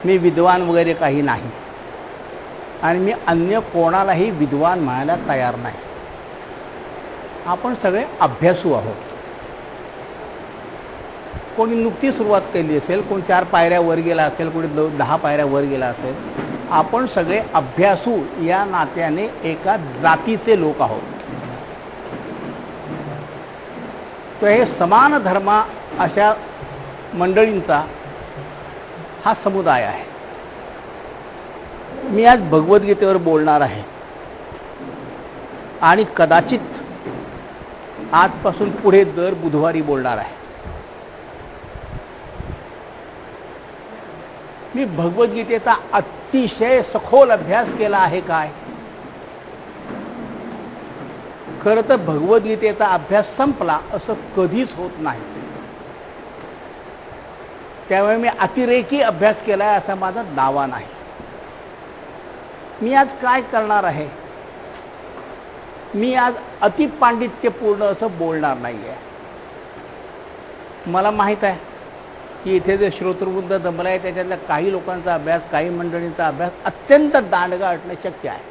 मी विद्वान वगैरे काही नाही आणि मी अन्य कोणालाही विद्वान म्हणायला तयार नाही. आपण सगळे अभ्यासू आहोत. कोणी नुकती सुरुवात केली असेल, कोणी 4 पायऱ्या वर गेला असेल, कोणी 10 पायऱ्या वर गेला असेल. आपण सगळे अभ्यासू या नात्याने एका जातीचे लोक आहोत. तर हे समान धर्मा अशा मंडळींचा हा समुदाय आहे. मी आज भगवद्गीतेवर बोलणार आहे आणि कदाचित आजपासून पुढे दर बुधवारी बोलणार आहे. मी भगवद्गीतेचा अतिशय सखोल अभ्यास केला आहे काय? खरं तर भगवद्गीतेचा अभ्यास संपला असं कधीच होत नाही. त्यामुळे मी अतिरेकी अभ्यास केला आहे असा माझा दावा नाही. मी आज काय करणार आहे? मी आज अतिपांडित्यपूर्ण असं बोलणार नाही आहे. मला माहीत आहे की इथे जे श्रोतृवृंद जमलं आहे त्याच्यातल्या काही लोकांचा अभ्यास, काही मंडळींचा अभ्यास अत्यंत दांडगा असणं शक्य आहे.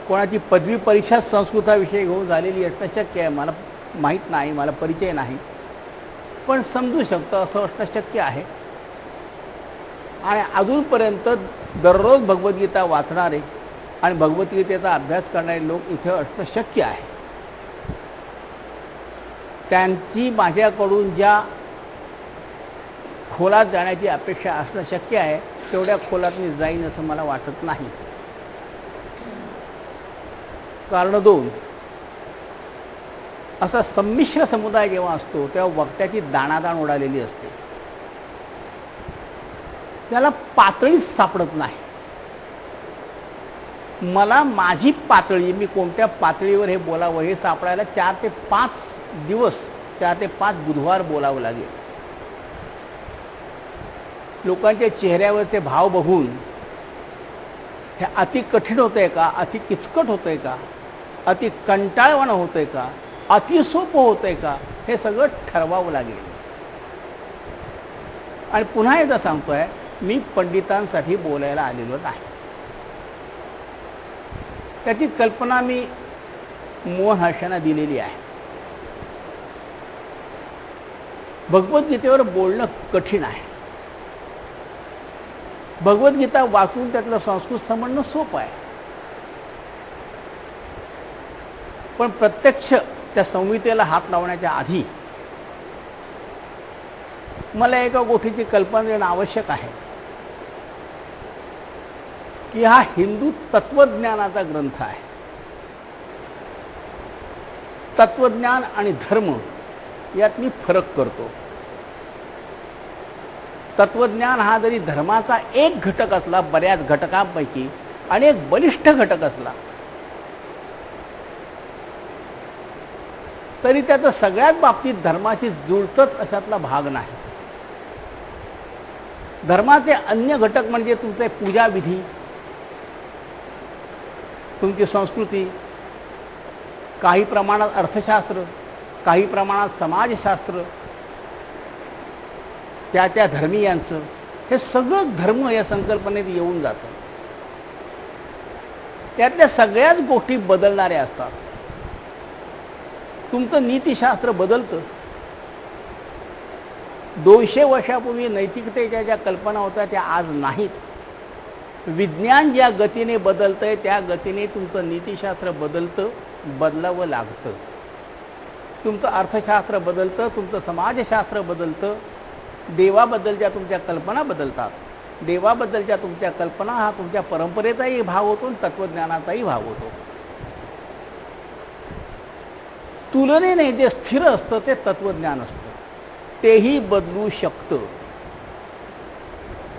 कोणाची पदवी परीक्षा संस्कृताविषयी घेऊन झालेली असणं शक्य आहे. मला माहीत नाही, मला परिचय नाही, पण समजू शकतं असं असणं शक्य आहे. आणि अजूनपर्यंत दररोज भगवद्गीता वाचणारे आणि भगवद्गीतेचा अभ्यास करणारे लोक इथे असणं शक्य आहे. त्यांची माझ्याकडून ज्या खोलात जाण्याची अपेक्षा असणं शक्य आहे तेवढ्या खोलात मी जाईन असं मला वाटत नाही. कारण 2, असा संमिश्र समुदाय जेव्हा असतो तेव्हा वक्त्याची दाणादाण उडालेली असते. त्याला पातळीच सापडत नाही. मला माझी पातळी, मी कोणत्या पातळीवर हे बोलावं हे सापडायला 4 ते 5 दिवस, 4 ते 5 बुधवार बोलावं लागेल. लोकांच्या चेहऱ्यावरचे भाव बघून हे अति कठीण होतंय का, अति किचकट होतंय का, अति कंटाळवाणं होतंय का, अति सोपं होतंय का, हे सगळं ठरवावं लागेल. आणि पुन्हा एकदा सांगतोय, मी पंडितांसाठी बोलायला आलेलो नाही. त्याची कल्पना मी मोहन हर्षांना दिलेली आहे. भगवद्गीतेवर बोलणं कठीण आहे. भगवद्गीता वाचून त्यातलं संस्कृत समजणं सोपं आहे. पण प्रत्यक्ष त्या संहितेला हात लावण्याच्या आधी मला एका गोष्टीची कल्पना देणं आवश्यक आहे की हा हिंदू तत्वज्ञानाचा ग्रंथ आहे. तत्वज्ञान आणि धर्म यात मी फरक करतो. तत्वज्ञान हा जरी धर्माचा एक घटक असला, बऱ्याच घटकांपैकी आणि एक बलिष्ठ घटक असला, तरी त्याचं सगळ्याच बाबतीत धर्माची जुळतच अशातला भाग नाही. धर्माचे अन्य घटक म्हणजे तुमचे पूजाविधी, तुमची संस्कृती, काही प्रमाणात अर्थशास्त्र, काही प्रमाणात समाजशास्त्र, त्या धर्मीयांचं, हे सगळं धर्म या संकल्पनेत येऊन जातं. त्यातल्या सगळ्याच गोष्टी बदलणाऱ्या असतात. तुमचं नीतिशास्त्र बदलतं. 200 वर्षापूर्वी नैतिकतेच्या ज्या कल्पना होत्या त्या आज नाहीत. विज्ञान ज्या गतीने बदलतंय त्या गतीने तुमचं नीतिशास्त्र बदलतं, बदलावं लागतं. तुमचं अर्थशास्त्र बदलतं, तुमचं समाजशास्त्र बदलतं. देवाबद्दलच्या तुमच्या कल्पना बदलतात. देवाबद्दलच्या तुमच्या कल्पना हा तुमच्या परंपरेचाही भाग होतो आणि तत्वज्ञानाचाही भाग होतो. तुलनेने जे स्थिर असतं ते तत्वज्ञान असतं. तेही बदलू शकतं.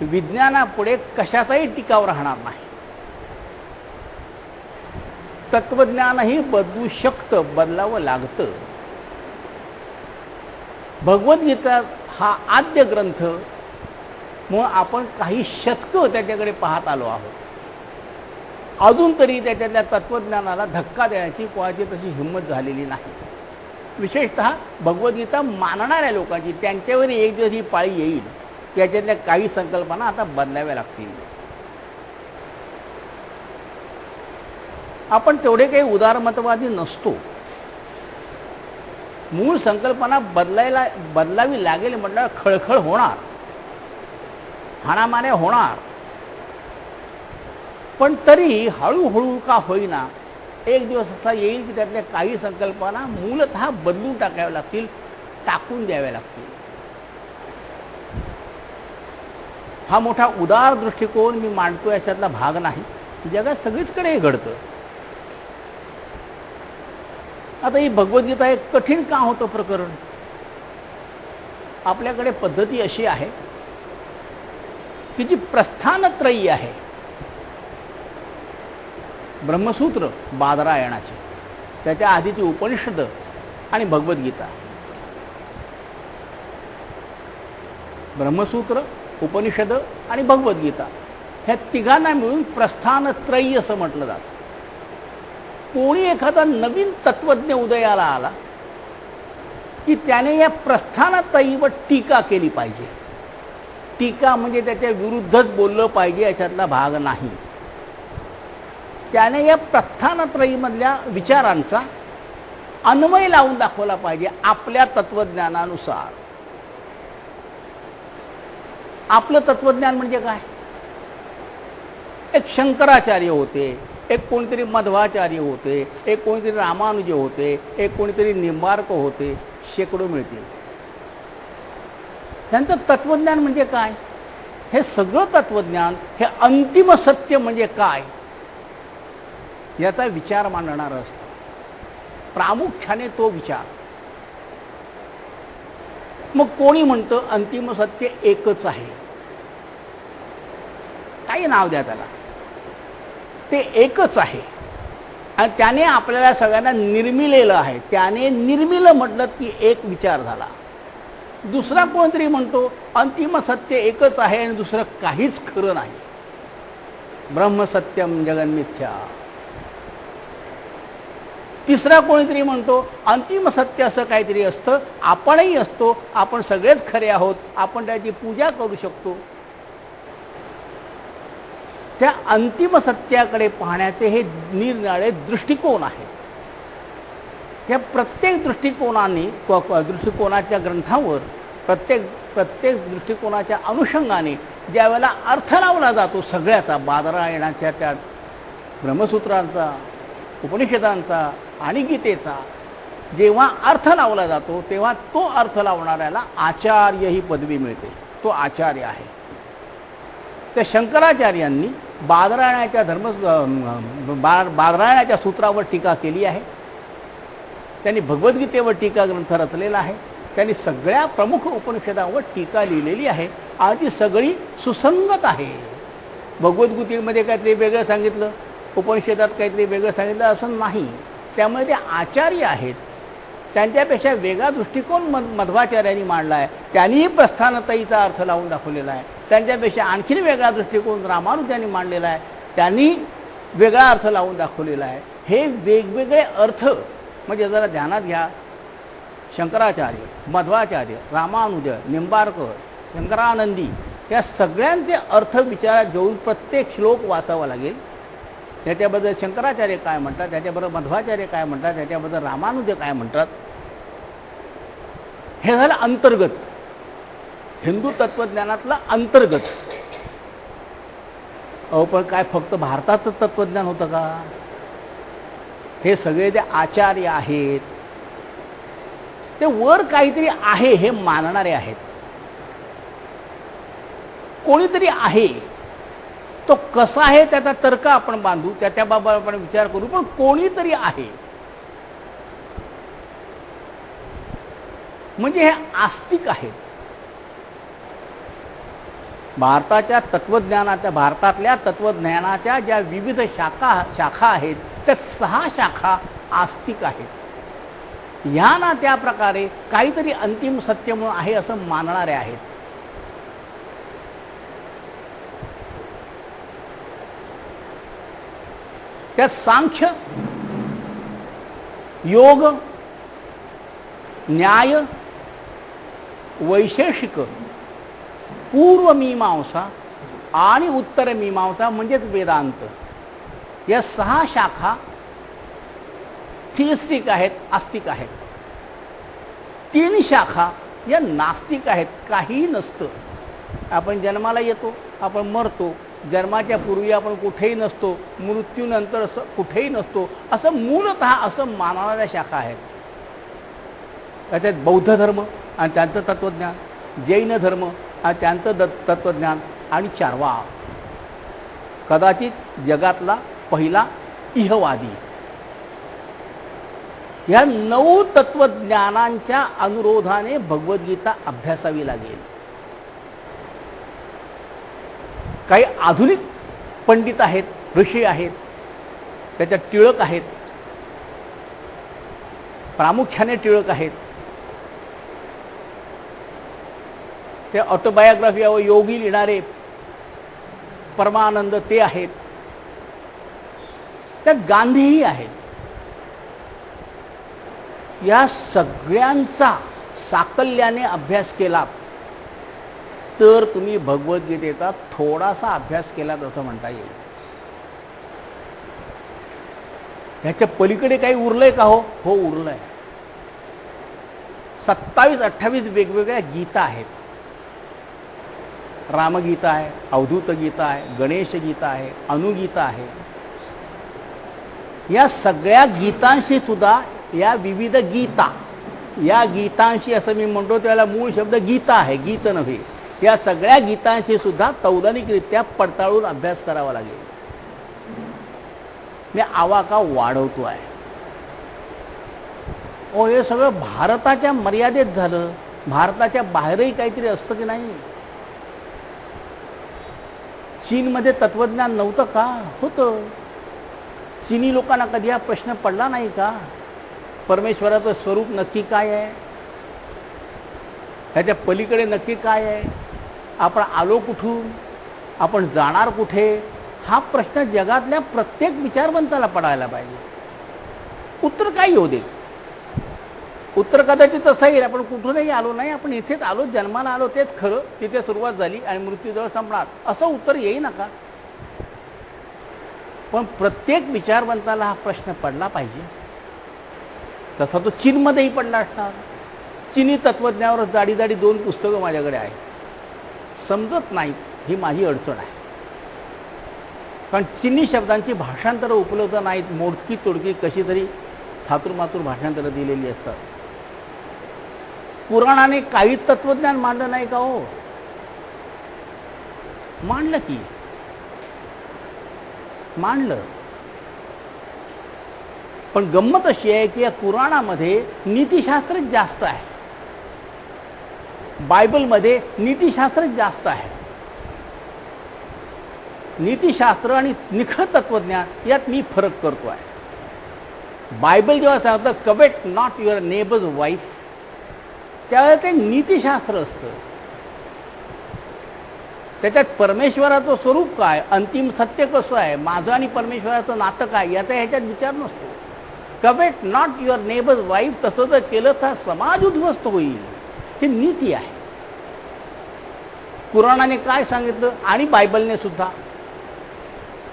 विज्ञानापुढे कशाचाही टिकाव राहणार नाही. तत्वज्ञानही बदलू शकतं, बदलावं लागतं. भगवद्गीता हा आद्य ग्रंथ म्हणून आपण काही शतकं त्याच्याकडे पाहत आलो आहोत. अजून तरी त्याच्यातल्या तत्वज्ञानाला धक्का देण्याची कोणाची तशी हिंमत झालेली नाही. विशेषतः भगवद्गीता मानणाऱ्या लोकांची, त्यांच्यावर एक दिवस ही पाळी येईल, त्याच्यातल्या काही संकल्पना आता बदलाव्या लागतील. आपण तेवढे काही उदारमतवादी नसतो. मूळ संकल्पना बदलावी लागेल म्हटल्यावर खळखळ होणार, हाणामाऱ्या होणार, पण तरी हळूहळू का होईना एक दिवस असा येईल की त्यातल्या काही संकल्पना मूलतः बदलून टाकाव्या लागतील, टाकून द्याव्या लागतील. हा मोठा उदार दृष्टिकोन मी मांडतो याच्यातला भाग नाही. जगात सगळीचकडे हे घडतं. आता ही भगवद्गीता एक कठीण का होतं प्रकरण? आपल्याकडे पद्धती अशी आहे की जी प्रस्थानत्रयी आहे. ब्रह्मसूत्र बादरायणाचे, त्याच्या आधीची उपनिषद आणि भगवद्गीता. ब्रह्मसूत्र, उपनिषद आणि भगवद्गीता ह्या तिघांना मिळून प्रस्थानत्रयी असं म्हटलं जातं. कोणी एखादा नवीन तत्वज्ञ उदयाला आला की त्याने या प्रस्थानत्रयीवर टीका केली पाहिजे. टीका म्हणजे त्याच्या विरुद्धच बोललं पाहिजे याच्यातला भाग नाही. त्याने या प्रस्थानत्रयीमधल्या विचारांचा अन्वय लावून दाखवला पाहिजे आपल्या तत्वज्ञानानुसार. आपलं तत्वज्ञान म्हणजे काय? एक शंकराचार्य होते, एक कोणीतरी मध्वाचार्य होते, एक कोणीतरी रामानुज होते, एक कोणीतरी निंबार्क होते, शेकडो मिळतील. त्यांचं तत्वज्ञान म्हणजे काय? हे सगळं तत्वज्ञान, हे अंतिम सत्य म्हणजे काय याचा विचार मांडणारा असतो. प्रामुख्याने तो विचार. मग कोणी म्हणतं अंतिम सत्य एकच आहे, काही नाव द्या त्याला, ते एकच आहे आणि त्याने आपल्याला सगळ्यांना निर्मिलेलं आहे. त्याने निर्मिलं म्हटलं की एक विचार झाला. दुसरा कोणतरी म्हणतो अंतिम सत्य एकच आहे आणि दुसरं काहीच खरं नाही, ब्रह्मसत्यम जगन्मिथ्या. तिसरा कोणीतरी म्हणतो अंतिम सत्य असं काहीतरी असतं, आपणही असतो, आपण सगळेच खरे आहोत, आपण त्याची पूजा करू शकतो. त्या अंतिम सत्याकडे पाहण्याचे हे निरनिराळे दृष्टिकोन आहेत. या प्रत्येक दृष्टिकोनाच्या ग्रंथावर प्रत्येक दृष्टिकोनाच्या अनुषंगाने ज्या वेळेला अर्थ लावला जातो सगळ्याचा, बादरायणाच्या त्या ब्रह्मसूत्रांचा, उपनिषदांचा आणि गीतेचा जेव्हा अर्थ लावला जातो तेव्हा तो अर्थ लावणाऱ्याला आचार्य ही पदवी मिळते. तो आचार्य आहे. त्या शंकराचार्यांनी बादरायणाच्या सूत्रावर टीका केली आहे. त्यांनी भगवद्गीतेवर टीका ग्रंथ रचलेला आहे. त्यांनी सगळ्या प्रमुख उपनिषदांवर टीका लिहिलेली आहे आणि ती सगळी सुसंगत आहे. भगवद्गीतेमध्ये काहीतरी वेगळं सांगितलं, उपनिषदात काहीतरी वेगळं सांगितलं असं नाही. त्यामुळे ते आचार्य आहेत. त्यांच्यापेक्षा वेगळा दृष्टिकोन मध्वाचार्यांनी मांडला आहे. त्यांनीही प्रस्थानत्रयीचा अर्थ लावून दाखवलेला आहे. त्यांच्यापेक्षा आणखीन वेगळा दृष्टिकोन रामानुजांनी मांडलेला आहे. त्यांनी वेगळा अर्थ लावून दाखवलेला आहे. हे वेगवेगळे अर्थ म्हणजे जरा ध्यानात घ्या. शंकराचार्य, मध्वाचार्य, रामानुज, निंबार्कर, शंकरानंदी या सगळ्यांचे अर्थ विचारात घेऊन प्रत्येक श्लोक वाचावा लागेल. त्याच्याबद्दल शंकराचार्य काय म्हणतात, त्याच्याबरोबर मध्वाचार्य काय म्हणतात, त्याच्याबद्दल रामानुज काय म्हणतात. हे झालं अंतर्गत, हिंदू तत्वज्ञानातलं अंतर्गत. पण काय फक्त भारताचं तत्वज्ञान होतं का? हे सगळे जे आचार्य आहेत ते वर काहीतरी आहे हे मानणारे आहेत. कोणीतरी आहे, तो कसा आहे त्याचा तर्क आपण बांधू, त्याच्याबाबत आपण विचार करू, पण कोणीतरी आहे म्हणजे हे आस्तिक आहेत. भारतातल्या तत्वज्ञानाच्या ज्या विविध शाखा आहेत त्या 6 शाखा आस्तिक आहेत. ह्या ना त्या प्रकारे काहीतरी अंतिम सत्य म्हणून आहे असं मानणारे आहेत. त्यात सांख्य, योग न्याय, वैशेषिक, पूर्वमीमांसा आणि उत्तरमीमांसा म्हणजेच वेदांत, या 6 शाखा थिइस्टिक आहेत, आस्तिक आहेत. 3 शाखा या नास्तिक आहेत, काहीही नसतं. आपण जन्माला येतो, आपण मरतो, जन्माच्या पूर्वी आपण कुठेही नसतो, मृत्यूनंतर कुठेही नसतो, असं मूलतः असं मानणाऱ्या शाखा आहेत. त्याच्यात बौद्ध धर्म आणि त्यांचं तत्त्वज्ञान, जैन धर्म आणि त्यांचं तत्त्वज्ञान, आणि चारवा कदाचित जगातला पहिला इहवादी. या 9 तत्त्वज्ञानांच्या अनुरोधाने भगवद्गीता अभ्यासावी लागेल. काही आधुनिक पंडित आहेत, ऋषी आहेत, त्याच्यात टिळक आहेत, प्रामुख्याने टिळक आहेत. ते ऑटोबायोग्राफी व योगी लिहिणारे परमानंद ते आहेत. त्यात गांधीही आहेत. या सगळ्यांचा साकल्याने अभ्यास केला तर तुम्ही भगवद्गीतेचा थोडासा अभ्यास केलात असं म्हणता येईल. ह्याच्या पलीकडे काही उरलंय का? हो उरलंय. 27-28 वेगवेगळ्या गीता आहेत. रामगीता आहे, अवधूत गीता आहे, गणेश गीता आहे, अनुगीता आहे. या सगळ्या गीतांशी सुद्धा या विविध गीता, या गीतांशी असं मी म्हणतो त्याला मूळ शब्द गीता आहे, गीत नव्हे. या सगळ्या गीतांशी सुद्धा तौलनिकरित्या पडताळून अभ्यास करावा लागेल. मी आवाका वाढवतो आहे. हे सगळं भारताच्या मर्यादेत झालं. भारताच्या बाहेरही काहीतरी असतं की नाही? चीनमध्ये तत्वज्ञान नव्हतं का? होतं. चीनी लोकांना कधी हा प्रश्न पडला नाही का? परमेश्वराचं स्वरूप नक्की काय आहे? ह्याच्या पलीकडे नक्की काय आहे? आपण आलो कुठून? आपण जाणार कुठे? हा प्रश्न जगातल्या प्रत्येक विचारवंताला पडायला पाहिजे. उत्तर काय येऊ दे, उत्तर कदाचित तसं येईल, आपण कुठूनही आलो नाही, आपण इथेच आलो, जन्माला आलो, तेच खरं, तिथे सुरुवात झाली आणि मृत्यूजवळ संपणार, असं उत्तर येई नका. पण प्रत्येक विचारवंताला हा प्रश्न पडला पाहिजे. तसा तो चीनमध्येही पडला असणार. चीनी तत्त्वज्ञानावर जाडी 2 पुस्तकं माझ्याकडे आहेत. समजत नाहीत, ही माझी अडचण आहे. कारण चीनी शब्दांची भाषांतरं उपलब्ध नाहीत. मोडकी तोडकी कशी तरी थातूरमातूर भाषांतरं दिलेली असतात. पुराणाने काही तत्वज्ञान मांडलं नाही का? हो, मांडलं की, मांडलं. पण गंमत अशी आहे की या पुराणामध्ये नीतिशास्त्रच जास्त आहे. बायबलमध्ये नीतिशास्त्रच जास्त आहे. नीतिशास्त्र आणि निखळ तत्वज्ञान यात मी फरक करतो आहे. बायबल जेव्हा सांगतं कवेट नॉट युअर नेबर्स वाईफ, त्यावेळेला ते नीतिशास्त्र असतं. त्याच्यात परमेश्वराचं स्वरूप काय, अंतिम सत्य कसं आहे, माझं आणि परमेश्वराचं नातं काय, याचा ह्याच्यात विचार नसतो. कवेट नॉट युअर नेबर्स वाईफ तसं जर केलं तर समाज उद्ध्वस्त होईल. ही नीती आहे. पुराणाने काय सांगितलं आणि बायबलने सुद्धा,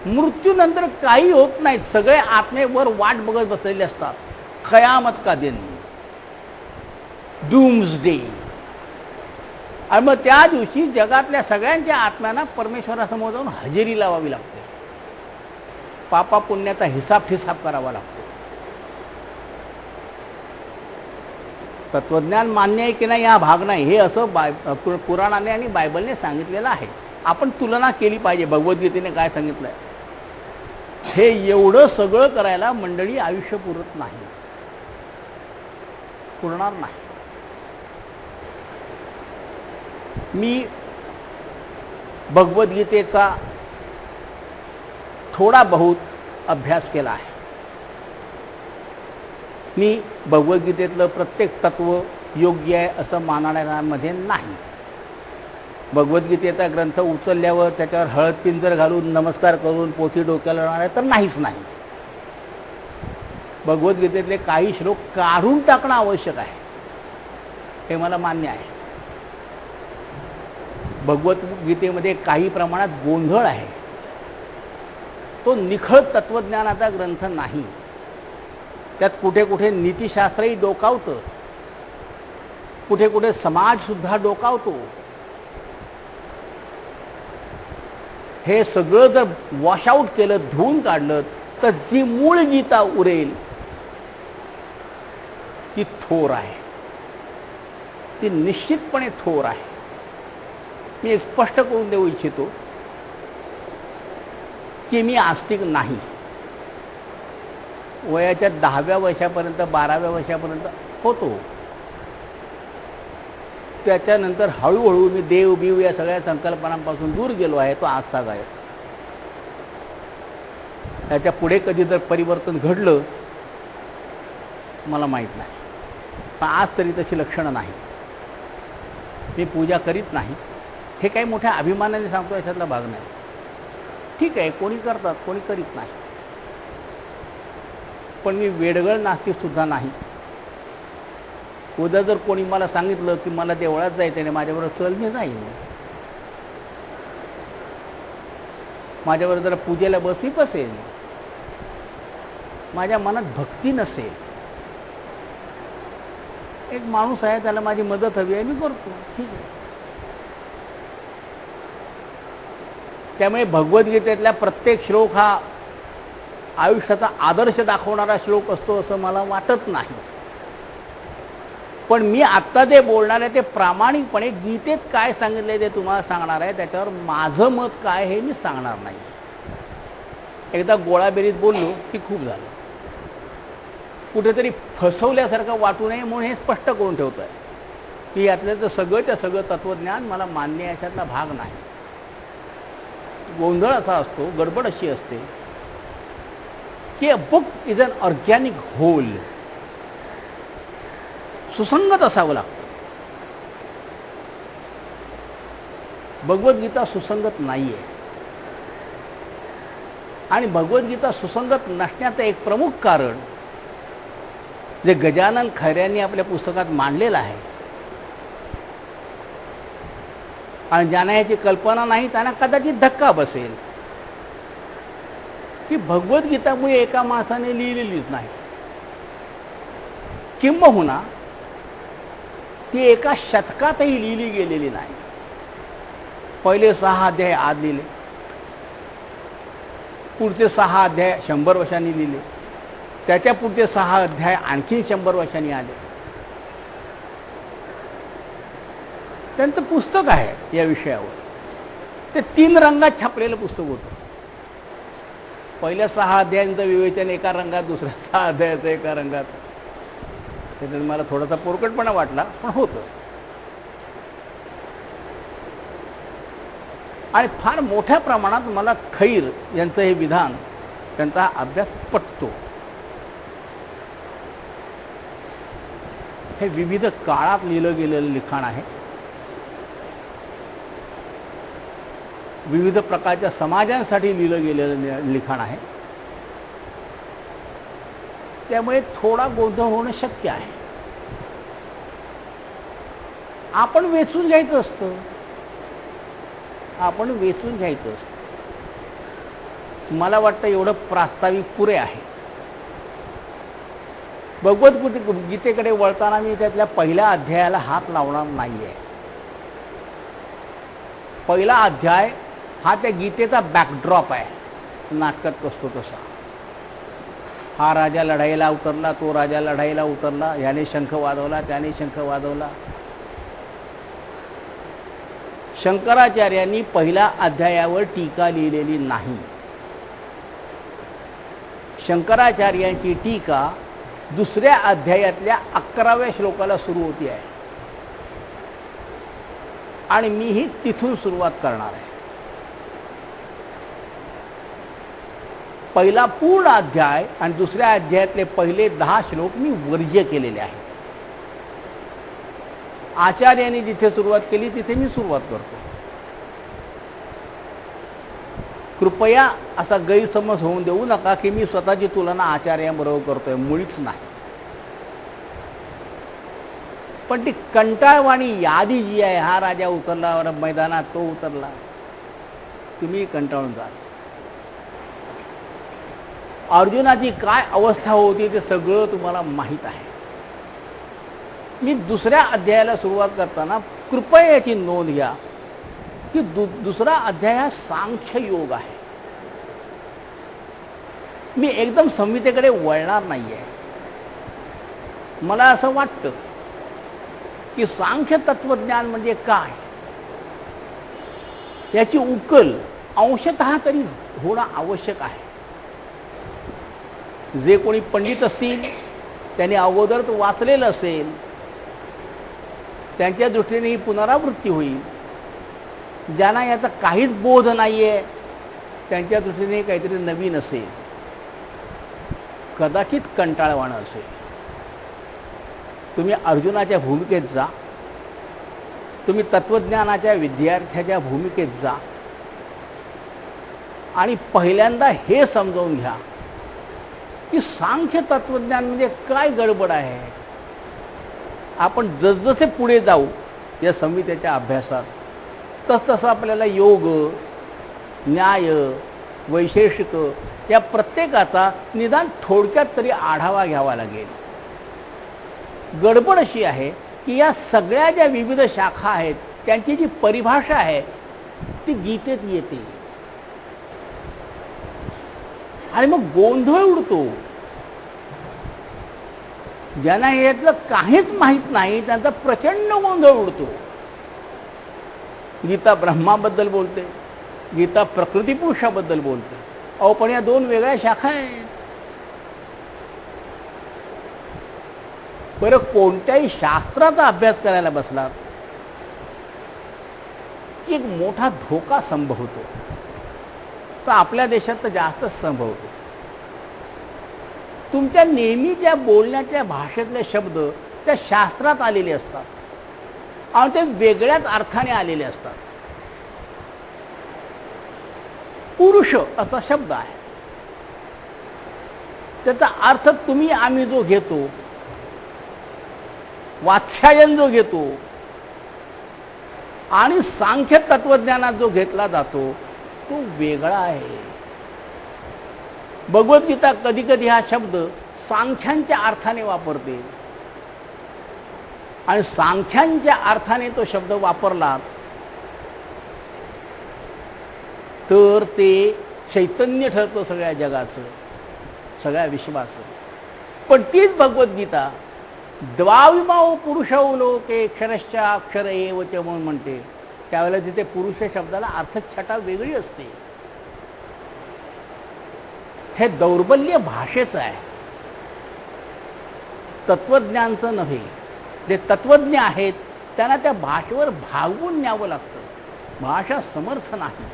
मृत्यूनंतर काही होत नाहीत. सगळे आत्मेवर वाट बघत बसलेले असतात. कयामत का दिन, डूम्सडे. आणि मग त्या दिवशी जगातल्या सगळ्यांच्या आत्म्यांना परमेश्वरासमोर जाऊन हजेरी लावावी लागते. पापा पुण्याचा हिसाब ठिसाब करावा लागतो. तत्वज्ञान मान्य आहे की नाही हा भाग नाही, हे असं पुराणाने आणि बायबलने सांगितलेलं आहे. आपण तुलना केली पाहिजे भगवद्गीतेने काय सांगितलंय. हे एवढं सगळं करायला मंडळी आयुष्य पुरत नाही, पुरणार नाही. मी भगवद्गीतेचा थोडा बहुत अभ्यास केला आहे. मी भगवद्गीतेतलं प्रत्येक तत्व योग्य आहे असं मानणाऱ्यांमध्ये नाही. भगवद्गीतेचा ग्रंथ उचलल्यावर त्याच्यावर हळद पिंजर घालून नमस्कार करून पोथी डोक्याला लावणार तर नाहीच नाही. भगवद्गीतेतले काही श्लोक काढून टाकणं आवश्यक आहे. हे मला मान्य आहे. भगवद्गीतेमध्ये काही प्रमाणात गोंधळ आहे. तो निखळ तत्वज्ञानाचा ग्रंथ नाही. त्यात कुठे कुठे नीतिशास्त्रही डोकावतं, कुठे कुठे समाजसुद्धा डोकावतो. हे सगळं जर वॉशआउट केलं, धुवून काढलं, तर जी मूळ गीता उरेल ती थोर आहे, ती निश्चितपणे थोर आहे. मी एक स्पष्ट करून देऊ इच्छितो की मी आस्तिक नाही. वयाच्या 10व्या वर्षापर्यंत 12व्या वर्षापर्यंत होतो. त्याच्यानंतर हळूहळू मी देव बिव या सगळ्या संकल्पनांपासून दूर गेलो आहे. तो आस्ताक आहे. त्याच्या पुढे कधी जर परिवर्तन घडलं मला माहीत नाही, पण आज तरी तशी लक्षणं नाही. मी पूजा करीत नाही. हे काही मोठ्या अभिमानाने सांगतो याच्यातला भाग नाही. ठीक आहे, कोणी करतात, कोणी करीत नाही. पण मी वेडगळ नास्तिकसुद्धा नाही. उद्या जर कोणी मला सांगितलं की मला देवळात जायचं आहे, माझ्याबरोबर चल, मी जाईन. माझ्याबरोबर जरा पूजेला बस, मी बसेन. माझ्या मनात भक्ती नसेल, एक माणूस आहे त्याला माझी मदत हवी आहे, मी करतो, ठीक आहे. त्यामुळे भगवद्गीतेतला प्रत्येक श्लोक हा आयुष्याचा आदर्श दाखवणारा श्लोक असतो असं मला वाटत नाही. पण मी आत्ता जे बोलणार आहे ते प्रामाणिकपणे गीतेत काय सांगितलंय ते तुम्हाला सांगणार आहे. त्याच्यावर माझं मत काय हे मी सांगणार नाही. एकदा गोळाबेरीत बोललो की खूप झालं. कुठेतरी फसवल्यासारखं वाटू नये म्हणून हे स्पष्ट करून ठेवतो आहे की यातलं सगळं तत्वज्ञान मला मान्य आहे, याच्यातला भाग नाही. गोंधळ असा असतो, गडबड अशी असते की a book is an organic whole. सुसंगत असावं लागतं. भगवद्गीता सुसंगत नाही आहे. आणि भगवद्गीता सुसंगत नसण्याचं एक प्रमुख कारण जे गजानन खैऱ्यांनी आपल्या पुस्तकात मांडलेलं आहे, आणि ज्यांना याची कल्पना नाही त्यांना कदाचित धक्का बसेल की भगवद्गीता मुळे एका माणसाने लिहिलेलीच नाही. किंबहुना ती एका शतकातही लिहिली गेलेली नाही. पहिले 6 अध्याय आज लिहिले, पुढचे 6 अध्याय 100 वर्षांनी लिहिले, त्याच्या पुढचे 6 अध्याय आणखी 100 वर्षांनी आले. त्यांचं पुस्तक आहे या विषयावर. ते 3 रंगात छापलेलं पुस्तक होतं. पहिल्या 6 अध्यायांचं विवेचन एका रंगात, दुसऱ्या 6 अध्यायाचं एका रंगात. त्याच्यात मला थोडासा पोरकटपणा वाटला, पण होतं. आणि फार मोठ्या प्रमाणात मला खैर यांचं हे विधान, त्यांचा अभ्यास पटतो. हे विविध काळात लिहिलं गेलेलं लिखाण आहे. विविध प्रकारच्या समाजांसाठी लिहिलं गेलेलं लिखाण आहे. त्यामुळे थोडा गोंधळ होणं शक्य आहे. आपण वेचून घ्यायचं असतं. आपण वेचून घ्यायचं असतं. मला वाटतं एवढं प्रास्ताविक पुरे आहे. भगवद्गीतेकडे वळताना मी त्यातल्या पहिल्या अध्यायाला हात लावणार नाही आहे. पहिला अध्याय हा त्या गीतेचा बॅकड्रॉप आहे. नाटकात असतो तसा. हा राजा लढाईला उतरला, तो राजा लढाईला उतरला, याने शंख वाजवला, त्याने शंख वाजवला. शंकराचार्यांनी पहिल्या अध्यायावर टीका लिहिलेली नाही. शंकराचार्यांची टीका दुसऱ्या अध्यायातल्या 11व्या श्लोकाला सुरू होती आहे. आणि मीही तिथून सुरुवात करणार आहे. पहिला पूर्ण अध्याय आणि दुसऱ्या अध्यायातले पहिले 10 श्लोक मी वर्ज्य केलेले आहेत. आचार्यांनी जिथे सुरुवात केली तिथे मी सुरुवात करतो. कृपया असा गैरसमज होऊन देऊ नका की मी स्वतःची तुलना आचार्यांबरोबर करतोय. मुळीच नाही. पण ती कंटाळवाणी यादी जी आहे, हा राजा उतरला मैदानात, तो उतरला, तुम्ही कंटाळून जाल. अर्जुनाची काय अवस्था होती ते सगळं तुम्हाला माहीत आहे. मी दुसऱ्या अध्यायाला सुरुवात करताना कृपया याची नोंद घ्या की दुसरा अध्याय हा सांख्य योग आहे. मी एकदम संहितेकडे वळणार नाही आहे. मला असं वाटतं की सांख्य तत्वज्ञान म्हणजे काय याची उकल अंशतः तरी होणं आवश्यक आहे. जे कोणी पंडित असतील त्यांनी अगोदर तो वाचलेलं असेल, त्यांच्या दृष्टीने ही पुनरावृत्ती होईल. ज्यांना याचा काहीच बोध नाही आहे त्यांच्या दृष्टीने काहीतरी नवीन असेल, कदाचित कंटाळवाणं असेल. तुम्ही अर्जुनाच्या भूमिकेत जा, तुम्ही तत्वज्ञानाच्या विद्यार्थ्याच्या भूमिकेत जा आणि पहिल्यांदा हे समजावून घ्या की सांख्य तत्वज्ञान म्हणजे काय गडबड आहे. आपण जसजसे पुढे जाऊ या संहितेच्या अभ्यासात तसतसं आपल्याला योग, न्याय, वैशेषिक या प्रत्येकाचा निदान थोडक्यात तरी आढावा घ्यावा लागेल. गडबड अशी आहे की या सगळ्या ज्या विविध शाखा आहेत त्यांची जी परिभाषा आहे ती गीतेत येते आणि मग गोंधळ उडतो. ज्यांना यातलं काहीच माहीत नाही त्यांचा प्रचंड गोंधळ उडतो. गीता ब्रह्माबद्दल बोलते, गीता प्रकृती पुरुषाबद्दल बोलते. अहो पण या दोन वेगळ्या शाखा आहेत. बरं, कोणत्याही शास्त्राचा अभ्यास करायला बसलात की एक मोठा धोका संभवतो. तर आपल्या देशात तर जास्तच संभवतो. तुमच्या नेहमीच्या बोलण्याच्या भाषेतले शब्द त्या शास्त्रात आलेले असतात आणि ते वेगळ्याच अर्थाने आलेले असतात. पुरुष असा शब्द आहे, त्याचा अर्थ तुम्ही आम्ही जो घेतो, वात्स्यायन जो घेतो आणि सांख्य तत्वज्ञानात जो घेतला जातो तो वेगळा आहे. भगवद्गीता कधी कधी हा शब्द सांख्यांच्या अर्थाने वापरते आणि सांख्यांच्या अर्थाने तो शब्द वापरला तर ते चैतन्य ठरतं सगळ्या जगाचं, सगळ्या विश्वाचं. पण तीच भगवद्गीता द्वाविमाओ पुरुषौ लोके क्षरश्चा अक्षर एव च म्हणून म्हणते. त्यावेळेला तिथे पुरुष शब्दाला अर्थछटा वेगळी असते. हे दौर्बल्य भाषेचं आहे, तत्वज्ञानचं नव्हे. जे तत्वज्ञ आहेत त्यांना त्या भाषेवर भागवून न्यावं लागतं. भाषा समर्थ नाही,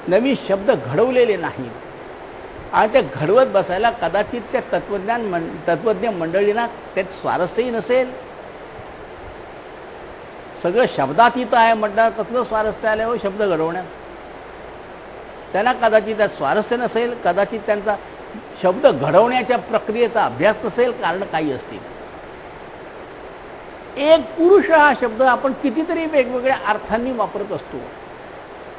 नवीन शब्द घडवलेले नाहीत आणि ते घडवत बसायला कदाचित त्या तत्वज्ञ मंडळींना त्यात स्वारस्यही नसेल. सगळं शब्दातीत आहे म्हणतात, कसलं स्वारस्य आल्यावर शब्द घडवण्यात. त्यांना कदाचित त्यात स्वारस्य नसेल, कदाचित त्यांचा शब्द घडवण्याच्या प्रक्रियेचा अभ्यास नसेल, कारण काही असतील. एक पुरुष हा शब्द आपण कितीतरी वेगवेगळ्या अर्थांनी वापरत असतो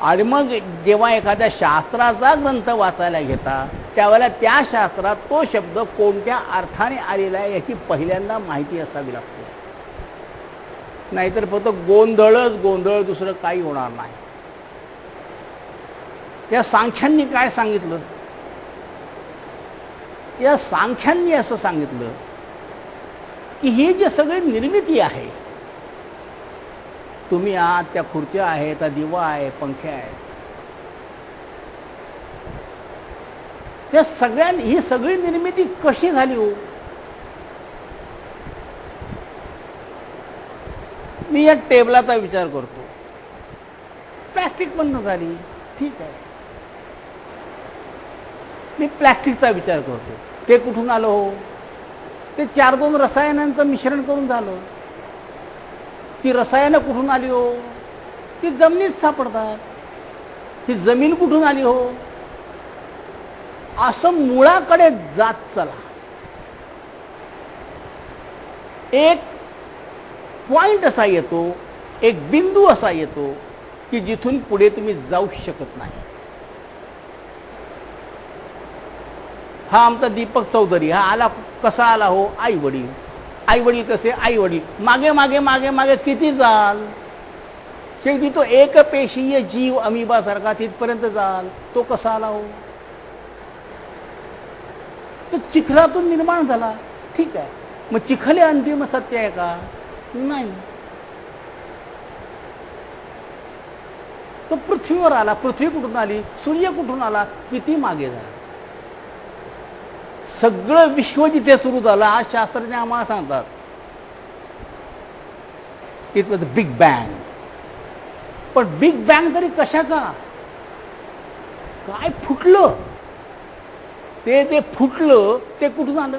आणि मग जेव्हा एखाद्या शास्त्राचा ग्रंथ वाचायला घेता त्यावेळेला त्या शास्त्रात तो शब्द कोणत्या अर्थाने आलेला आहे याची पहिल्यांदा माहिती असावी लागते. नाहीतर फक्त गोंधळच गोंधळ, दुसरं काही होणार नाही. त्या सांख्यांनी काय सांगितलं? या सांख्यांनी असं सांगितलं की ही जी सगळी निर्मिती आहे, तुम्ही आहात, त्या खुर्च्या आहेत, त्या दिवा आहे, पंखे आहेत, त्या सगळ्यांनी ही सगळी निर्मिती कशी झाली हो? मी या टेबलाचा विचार करतो, प्लॅस्टिक बंद झाली, ठीक आहे. मी प्लॅस्टिकचा विचार करतो, ते कुठून आलं हो? ते 4-2 रसायनांचं मिश्रण करून झालं. ती रसायनं कुठून आली हो? ती जमिनीत सापडतात. ती जमीन कुठून आली हो? असं मुळाकडे जात चला. एक पॉइंट असा येतो, एक बिंदू असा येतो की जिथून पुढे तुम्ही जाऊ शकत नाही. हा आमचा दीपक चौधरी हा आला, कसा आला हो? आई वडील. आई वडील कसे? आई वडील मागे मागे मागे मागे किती जाल, शेवटी तो एकपेशीय जीव अमिबासारखा तिथपर्यंत जाल. तो कसा आला हो? तो चिखलातून निर्माण झाला. ठीक आहे, मग चिखल हे अंतिम सत्य आहे का? नाही. तो पृथ्वीवर आला. पृथ्वी कुठून आली? सूर्य कुठून आला? किती मागे झाला. सगळं विश्व जिथे सुरू झालं आज शास्त्रज्ञ आम्हाला सांगतात इट वॉज बिग बँग. पण बिग बँग तरी कशाचा? काय फुटलं? ते फुटलं ते कुठून आलं?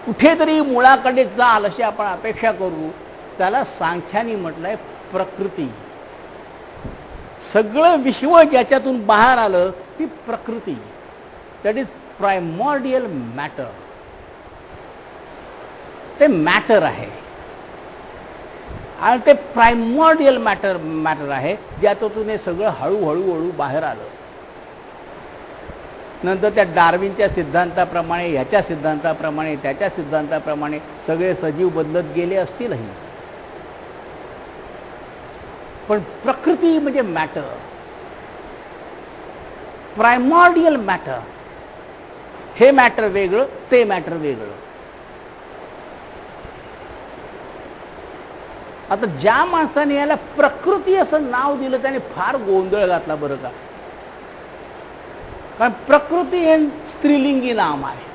कुठेतरी मुळाकडे जाल अशी आपण अपेक्षा करू. त्याला सांख्याने म्हटलंय प्रकृती. सगळं विश्व ज्याच्यातून बाहेर आलं ती प्रकृती. That is primordial matter. ते मॅटर आहे आणि ते प्रायमॉर्डियल मॅटर आहे ज्यातून हे सगळं हळूहळू बाहेर आलं. नंतर त्या डार्विनच्या सिद्धांताप्रमाणे, ह्याच्या सिद्धांताप्रमाणे, त्याच्या सिद्धांताप्रमाणे सगळे सजीव बदलत गेले असतीलही. पण प्रकृती म्हणजे मॅटर, प्रायमॉर्डियल मॅटर. हे मॅटर वेगळं, ते मॅटर वेगळं. आता ज्या माणसाने याला प्रकृती असं नाव दिलं त्याने फार गोंधळ घातला बरं का. कारण प्रकृती हे स्त्रीलिंगी नाम आहे.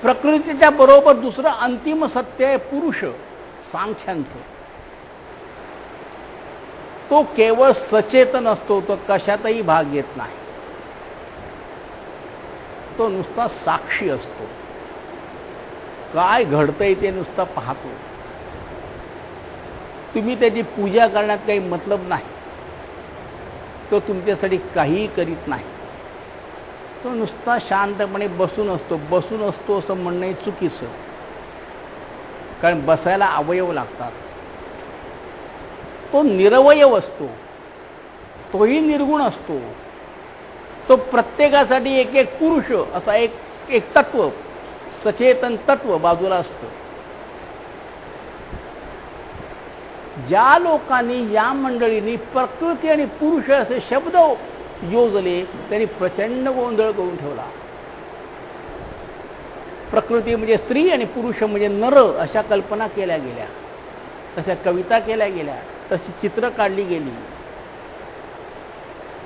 प्रकृतीच्या बरोबर दुसरं अंतिम सत्य आहे पुरुष, सांख्यांचं. तो केवळ सचेतन असतो, तो कशातही भाग घेत नाही. तो नुसता साक्षी असतो. काय घडतंय ते नुसतं पाहतो. तुम्ही त्याची पूजा करण्यात काही मतलब नाही. तो तुमच्यासाठी काहीही करीत नाही. तो नुसता शांतपणे बसून असतो. बसून असतो असं म्हणणं चुकीचं, कारण बसायला अवयव लागतात. तो निरवयव असतो, तोही निर्गुण असतो. तो प्रत्येकासाठी एक एक पुरुष असा एक तत्व, सचेतन तत्व बाजूला असतं. ज्या लोकांनी, या मंडळींनी प्रकृती आणि पुरुष असे शब्द योजले त्यांनी प्रचंड गोंधळ करून ठेवला. प्रकृती म्हणजे स्त्री आणि पुरुष म्हणजे नर अशा कल्पना केल्या गेल्या, तशा कविता केल्या गेल्या, तशी चित्र काढली गेली.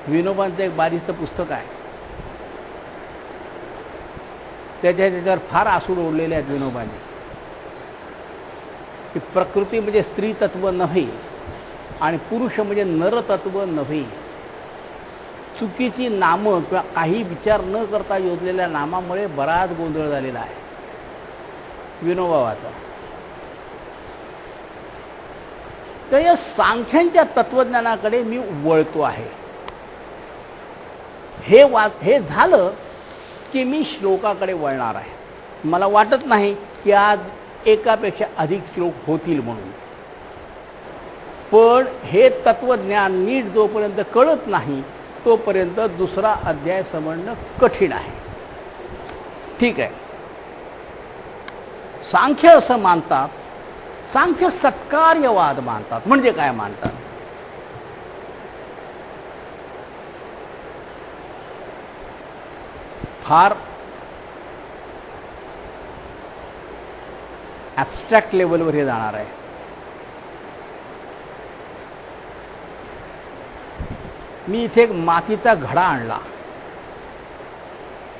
विनोबांचं एक बारीचं पुस्तक आहे, त्याच्यावर फार आसूड ओढलेले आहेत विनोबांनी, की प्रकृती म्हणजे स्त्री तत्व नव्हे आणि पुरुष म्हणजे नरतत्व नव्हे. चुकीची नामं किंवा काही विचार न करता योजलेल्या नामामुळे बराच गोंधळ झालेला आहे विनोबावाचा. तर या सांख्यांच्या तत्वज्ञानाकडे मी वळतो आहे. हे झालं की मी श्लोकाकडे वळणार आहे. मला वाटत नाही की आज एकापेक्षा अधिक श्लोक होतील म्हणून, पण हे तत्वज्ञान नीट जोपर्यंत कळत नाही तोपर्यंत दुसरा अध्याय समजणं कठीण आहे. ठीक आहे. सांख्य असं मानतात, सांख्य सत्कार्यवाद मानतात. म्हणजे काय मानतात? फार ॲब्स्ट्रॅक्ट लेवलवर हे जाणार आहे. मी इथे एक मातीचा घडा आणला,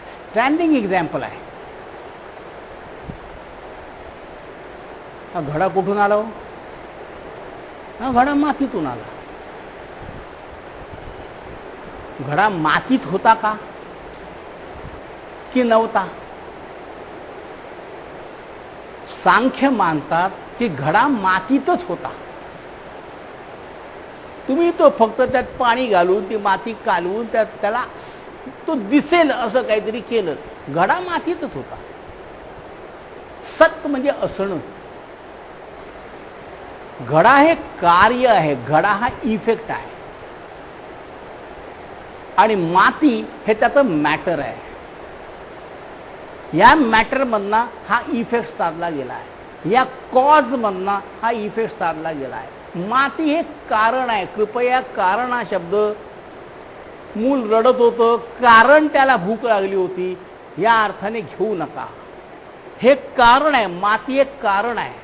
स्टँडिंग एक्झाम्पल आहे. हा घडा कुठून आला हो? हा घडा मातीतून आला. घडा मातीत होता का की नव्हता? सांख्य मानतात की घडा मातीतच होता. तुम्ही तो फक्त त्यात पाणी घालून ती माती कालवून त्याला तो दिसेल असं काहीतरी केलं. घडा मातीतच होता. सत म्हणजे असणं. घडा हे कार्य आहे, घडा हा इफेक्ट आहे, आणि माती हे त्याचं मॅटर आहे. या मॅटरमधनं हा इफेक्ट साधला गेला आहे, या कॉजमधनं हा इफेक्ट साधला गेला आहे. माती हे कारण आहे. कृपया कारण हा शब्द, मूल रडत होतं कारण त्याला भूक लागली होती, या अर्थाने घेऊ नका. हे कारण आहे, माती एक कारण आहे.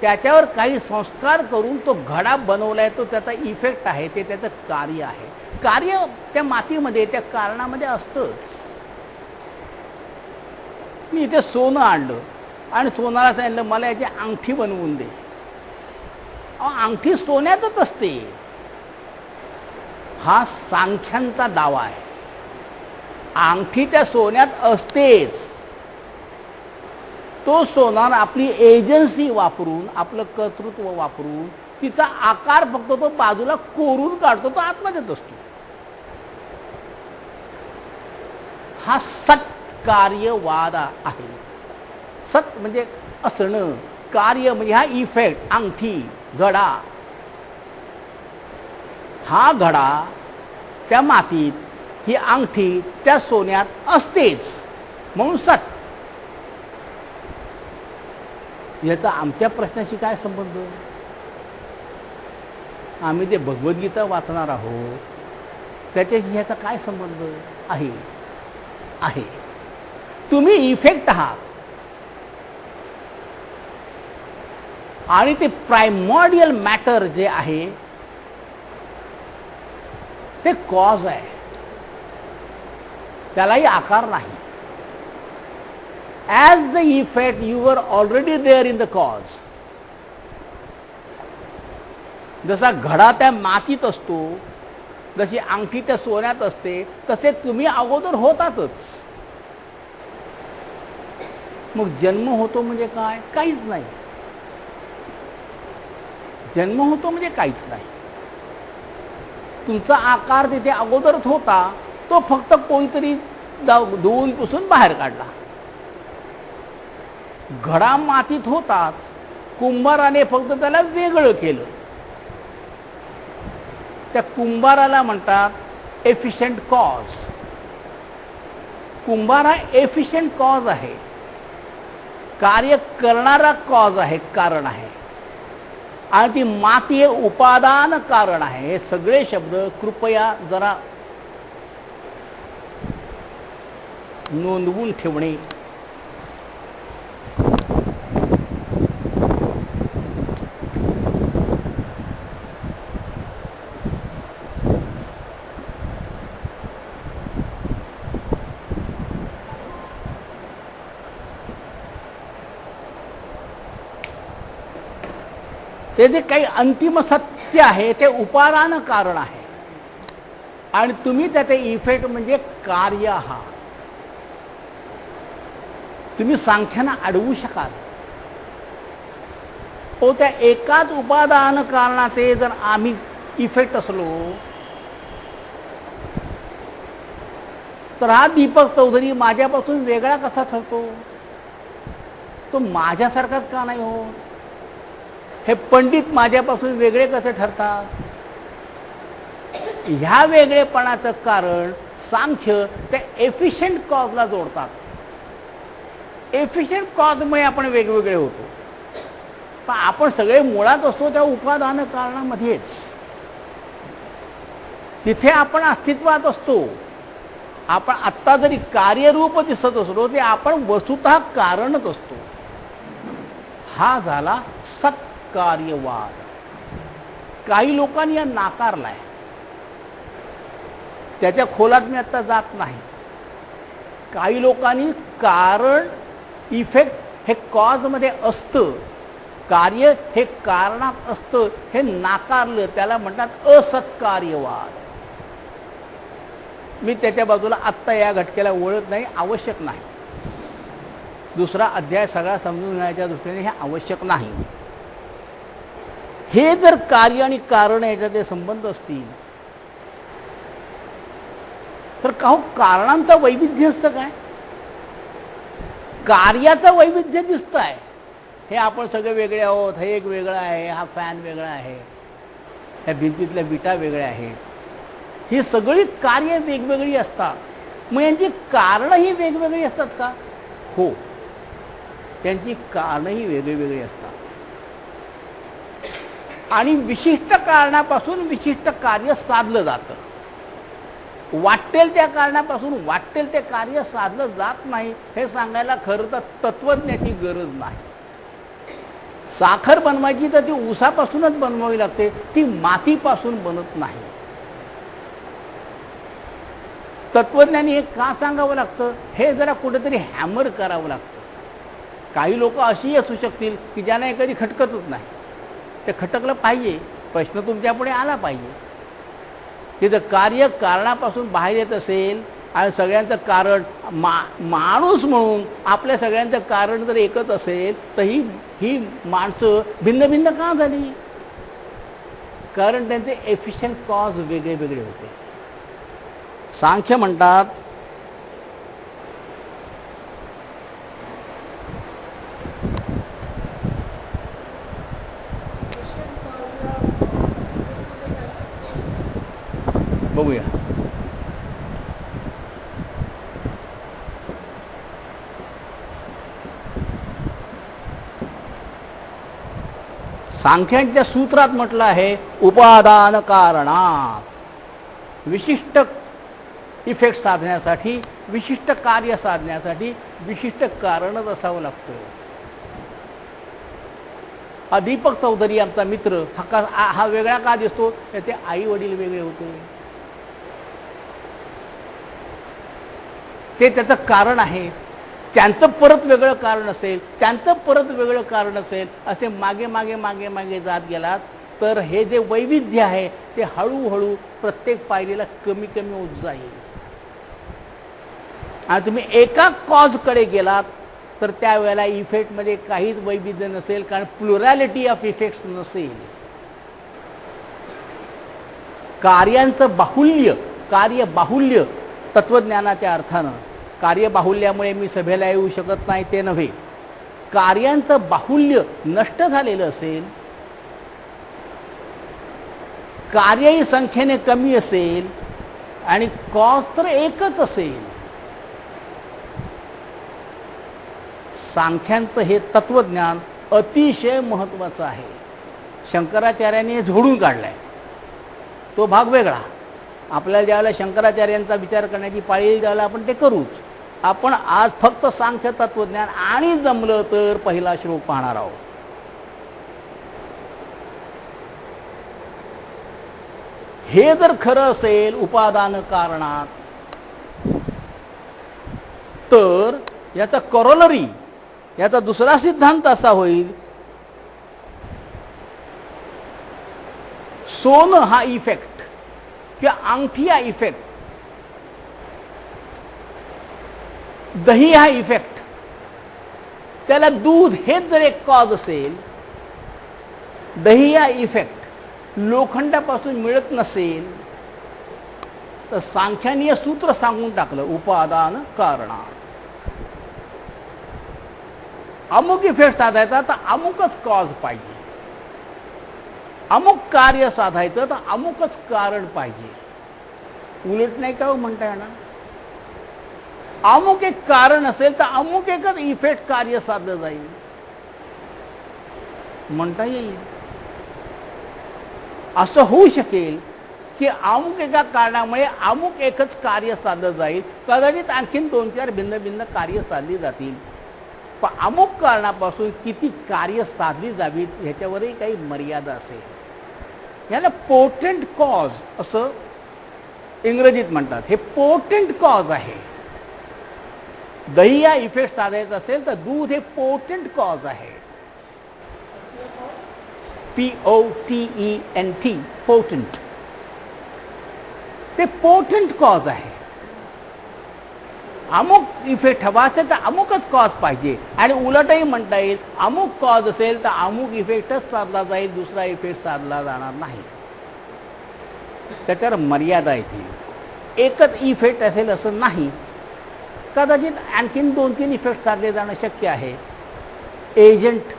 त्याच्यावर काही संस्कार करून तो घडा बनवलाय, तो त्याचा इफेक्ट आहे, ते त्याचं कार्य आहे. कार्य त्या मातीमध्ये, त्या कारणामध्ये असतंच. मी इथे सोनं आणलं आणि सोनाला सांगितलं मला याची अंगठी बनवून दे. अंगठी सोन्यातच असते, हा सांख्यांचा दावा आहे. अंगठी त्या सोन्यात असतेच. तो सोनार आपली एजन्सी वापरून, आपलं कर्तृत्व वापरून, तिचा आकार फक्त तो बाजूला कोरून काढतो, तो आतमध्येच असतो. हा सत्कार्यवाद आहे. सत म्हणजे असणं, कार्य म्हणजे हा इफेक्ट, अंगठी, घडा. हा घडा त्या मातीत, ही अंगठी त्या सोन्यात असतेच, म्हणून सत. याचा आमच्या प्रश्नाशी काय संबंध? आम्ही जे भगवद्गीता वाचणार आहोत त्याच्याशी ह्याचा काय संबंध आहे? आहे. तुम्ही इफेक्ट आहात आणि ते प्रायमॉडियल मॅटर जे आहे ते कॉज आहे, त्यालाही आकार नाही. As the effect, you were already there in the cause. जसा घडा त्या मातीत असतो, जशी अंगठी त्या सोन्यात असते, तसे तुम्ही अगोदर होतातच. मग जन्म होतो म्हणजे काय? काहीच नाही. जन्म होतो म्हणजे काहीच नाही. तुमचा आकार तिथे अगोदरच होता, तो फक्त कोणीतरी धुवून पुसून बाहेर काढला. घडा मातीत होताच, कुंभाराने फक्त त्याला वेगळं केलं. त्या कुंभाराला म्हणतात एफिशियंट कॉज. कुंभार हा एफिशियंट कॉज आहे, कार्य करणारा कॉज आहे, कारण आहे. आणि ती माती हे उपादान कारण आहे. हे सगळे शब्द कृपया जरा नोंदवून ठेवणे. ते जे काही अंतिम सत्य आहे ते उपादान कारण आहे, आणि तुम्ही त्याचे इफेक्ट म्हणजे कार्य आहात. तुम्ही सांख्यानं अडवू शकाल. ओ त्या एकाच उपादान कारणाचे जर आम्ही इफेक्ट असलो तर हा दीपक चौधरी माझ्यापासून वेगळा कसा ठरतो? तो माझ्यासारखाच का नाही हो? हे पंडित माझ्यापासून वेगळे कसे ठरतात? ह्या वेगळेपणाचं कारण सांख्य त्या एफिशियंट कॉजला जोडतात. एफिशियंट कॉजमुळे आपण वेगवेगळे होतो, पण आपण सगळे मुळात असतो त्या उपादान कारणामध्येच. तिथे आपण अस्तित्वात असतो. आपण आत्ता जरी कार्यरूप दिसत असलो ते आपण वस्तुतः कारणच असतो. हा झाला सत्कार्यवाद. काही लोकांनी या नाकारलाय, त्याच्या खोलात मी आता जात नाही. काही लोकांनी कारण इफेक्ट हे कॉजमध्ये असतं, कार्य हे कारणात असतं, हे नाकारलं. त्याला म्हणतात असत्कार्यवाद. मी त्याच्या बाजूला आत्ता या घटकेला वळत नाही, आवश्यक नाही. दुसरा अध्याय सगळा समजून घेण्याच्या दृष्टीने हे आवश्यक नाही. हे जर कार्य आणि कारण याच्यात संबंध असतील तर का हो कारणांचं वैविध्य असतं काय? कार्याचं वैविध्य दिसतं आहे. हे आपण सगळे वेगळे आहोत, हे एक वेगळं आहे, हा फॅन वेगळा आहे, ह्या भिंतीतल्या विटा वेगळ्या आहेत. ही सगळी कार्य वेगवेगळी असतात. मग यांची कारणंही वेगवेगळी असतात का? हो, त्यांची कारणंही वेगळी असतात. आणि विशिष्ट कारणापासून विशिष्ट कार्य साधलं जातं. वाटेल त्या कारणापासून वाटेल ते कार्य साधलं जात नाही हे सांगायला खरं तर तत्वज्ञाची गरज नाही. साखर बनवायची तर ती ऊसापासूनच बनवावी लागते, ती मातीपासून बनत नाही. तत्वज्ञानी हे का सांगावं लागतं हे जरा कुठेतरी हॅमर करावं लागतं. काही लोक अशी असू शकतील की ज्यांना हे कधी खटकतच नाही. ते खटकलं पाहिजे, प्रश्न तुमच्या पुढे आला पाहिजे. तिथं कार्य कारणापासून बाहेर येत असेल आणि सगळ्यांचं कारण माणूस म्हणून आपल्या सगळ्यांचं कारण जर एकच असेल तर ही माणसं भिन्न भिन्न का झाली? कारण त्यांचे एफिशियंट कॉज वेगळे वेगळे होते. सांख्य म्हणतात बघूया. सांख्यांच्या सूत्रात म्हटलं आहे उपादान कारणात. विशिष्ट इफेक्ट साधण्यासाठी, विशिष्ट कार्य साधण्यासाठी विशिष्ट कारणच असावं लागतं. दीपक चौधरी आमचा मित्र हा वेगळा का दिसतो? त्याचे आई वडील वेगळे होते, ते त्याचं कारण आहे. त्यांचं परत वेगळं कारण असेल, त्यांचं परत वेगळं कारण असेल, असे मागे मागे मागे मागे जात गेलात तर हे जे वैविध्य आहे ते हळूहळू प्रत्येक पायरीला कमी कमी होत जाईल. आणि तुम्ही एका कॉजकडे गेलात तर त्यावेळेला इफेक्टमध्ये काहीच वैविध्य नसेल, कारण प्लुरॅलिटी ऑफ इफेक्ट्स नसेल. कार्यांचं बाहुल्य, कार्य बाहुल्य तत्वज्ञानाच्या अर्थानं, कार्यबाहुल्यामुळे मी सभेला येऊ शकत नाही ते नव्हे, कार्यांचं बाहुल्य नष्ट झालेलं असेल, कार्यही संख्येने कमी असेल आणि कॉज तर एकच असेल. सांख्यांचं हे तत्वज्ञान अतिशय महत्त्वाचं आहे. शंकराचार्यांनी हे झोडून काढलाय, तो भाग वेगळा. आपल्याला ज्यावेळेला शंकराचार्यांचा विचार करण्याची पाळी येईल त्यावेळेला आपण ते करूच. आपण आज फक्त सांख्य तत्वज्ञान आणि जमलं तर पहिला श्लोक पाहणार आहोत. हे जर खरं असेल उपादान कारणात, तर याचा करोलरी, याचा दुसरा सिद्धांत असा होईल, सोनं हा इफेक्ट किंवा अंगठी हा इफेक्ट, दही हा इफेक्ट, त्याला दूध हेच जर एक कॉज असेल, दही हा इफेक्ट लोखंडापासून मिळत नसेल, तर सांख्याने हे सूत्र सांगून टाकलं उपादान कारणात. अमुक इफेक्ट साधायचा तर अमुकच कॉज पाहिजे, अमुक कार्य साधायचं तर अमुकच कारण पाहिजे. उलट नाही का म्हणता येणार? अमुक एक कारण असेल तर अमुक एकच इफेक्ट कार्य साधलं जाईल म्हणता येईल. असं होऊ शकेल की अमुक एका कारणामुळे अमुक एकच कार्य साधलं जाईल, कदाचित आणखीन 2-4 भिन्न भिन्न कार्य साधली जातील, पण अमुक कारणापासून किती कार्य साधली जावीत ह्याच्यावरही काही मर्यादा असेल. याला पोटेंट कॉज असं इंग्रजीत म्हणतात. हे पोटेंट कॉज आहे. दही हा इफेक्ट साधायचा असेल तर दूध हे पोटेंट कॉज आहे. POTENT, पोटेंट, ते पोटेंट कॉज आहे. अमुक इफेक्ट हवा असेल तर अमुकच कॉज पाहिजे. आणि उलटही म्हणता येईल, अमुक कॉज असेल तर अमुक इफेक्टच साधला जाईल, दुसरा इफेक्ट साधला जाणार नाही. त्याच्यावर मर्यादा येतील. एकच इफेक्ट असेल असं नाही, कदाचित आणखीन 2-3 इफेक्ट साधले जाणं शक्य आहे. एजंट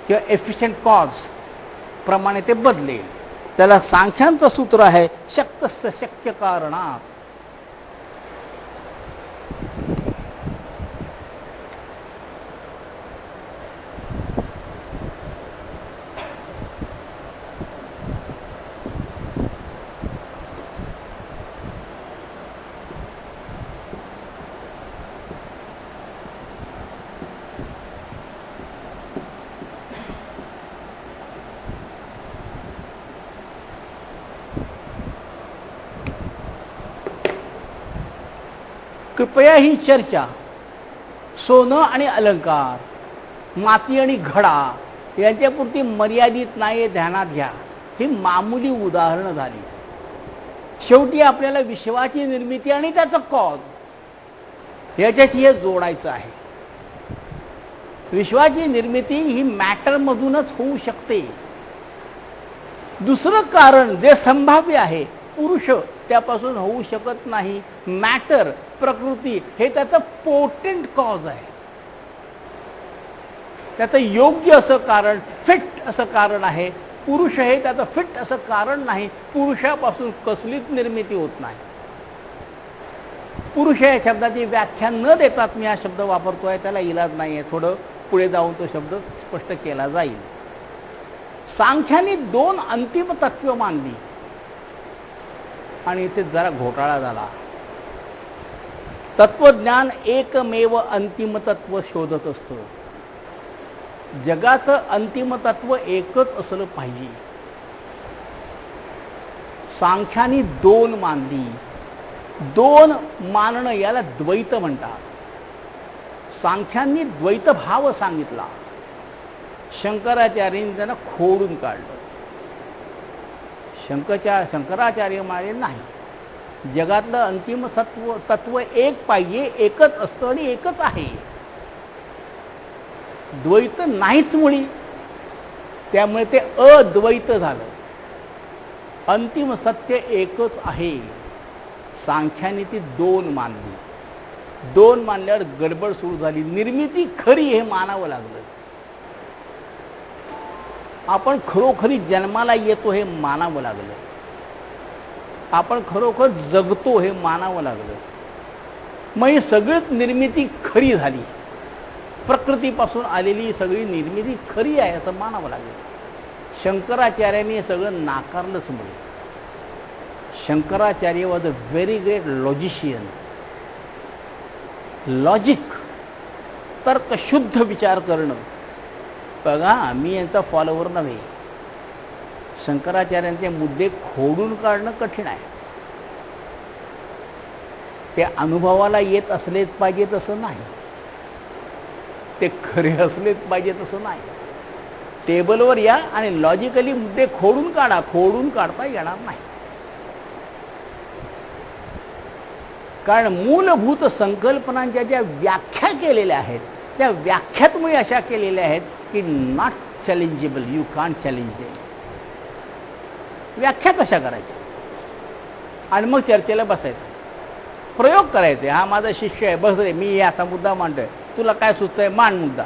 किंवा एफिशियंट कॉज प्रमाणे ते बदलेल. त्याला सांख्यांचं सूत्र आहे शक्तस्य शक्य कारणात. कृपया ही चर्चा सोनं आणि अलंकार, माती आणि घडा यांच्यापुरती मर्यादित नाही, ध्यानात घ्या. ही मामूली उदाहरणं झाली. शेवटी आपल्याला विश्वाची निर्मिती आणि त्याचं कॉज याच्याशी हे जोडायचं आहे. विश्वाची निर्मिती ही मॅटरमधूनच होऊ शकते. दुसरं कारण जे संभाव्य आहे, पुरुष, त्यापासून होऊ शकत नाही. मॅटर, प्रकृती, हे त्याचं पोटेंट कॉज आहे. त्याचं योग्य असं कारण, फिट असं कारण आहे. पुरुष हे त्याचं फिट असं कारण नाही. पुरुषापासून कसलीच निर्मिती होत नाही. पुरुष या शब्दाची व्याख्या न देतात मी हा शब्द वापरतोय, त्याला इलाज नाही आहे. थोडं पुढे जाऊन तो शब्द स्पष्ट केला जाईल. सांख्याने 2 अंतिम तत्व मानली आणि इथे जरा घोटाळा झाला. तत्वज्ञान एकमेव अंतिम तत्व शोधत असतं. जगाचं अंतिम तत्व एकच असलं पाहिजे. सांख्याने 2 मानली. 2 मानणं याला द्वैत म्हणतात. सांख्यांनी द्वैत भाव सांगितला. शंकराचार्यांनी त्यांना खोडून काढलं. शंकराचार्य म्हणाले नाही, जगातलं अंतिम तत्व एक पाहिजे, एकच असतं आणि एकच आहे. द्वैत नाहीच मुळी, त्यामुळे ते अद्वैत झालं. अंतिम सत्य एकच आहे. सांख्याने ती 2 मानली. 2 मानल्यावर गडबड सुरू झाली. निर्मिती खरी हे मानावं लागलं. आपण खरोखरी जन्माला येतो हे मानावं लागलं. आपण खरोखर जगतो हे मानावं लागलं. मग ही सगळीच निर्मिती खरी झाली. प्रकृतीपासून आलेली सगळी निर्मिती खरी आहे असं मानावं लागलं. शंकराचार्यांनी हे सगळं नाकारलंच. मुळे Shankaracharya was a very great logician. Logic, तर्कशुद्ध विचार करणं. बघा, मी यांचा फॉलोवर नव्हे. शंकराचार्यांचे मुद्दे खोडून काढणं कठीण आहे. ते अनुभवाला येत असलेच पाहिजे तसं नाही. ते खरे असलेच पाहिजे तसं नाही. टेबलवर या आणि लॉजिकली मुद्दे खोडून काढा. खोडून काढता येणार नाही. कारण मूलभूत संकल्पनांच्या ज्या व्याख्या केलेल्या आहेत, त्या व्याख्यामुळे अशा केलेल्या आहेत की not challengeable. You can't challenge them. व्याख्या कशा करायच्या आणि मग चर्चेला बसायचं, प्रयोग करायचे. हा माझा शिष्य आहे, बस रे, मी असा मुद्दा मांडतोय, तुला काय सुचतंय, मांड मुद्दा.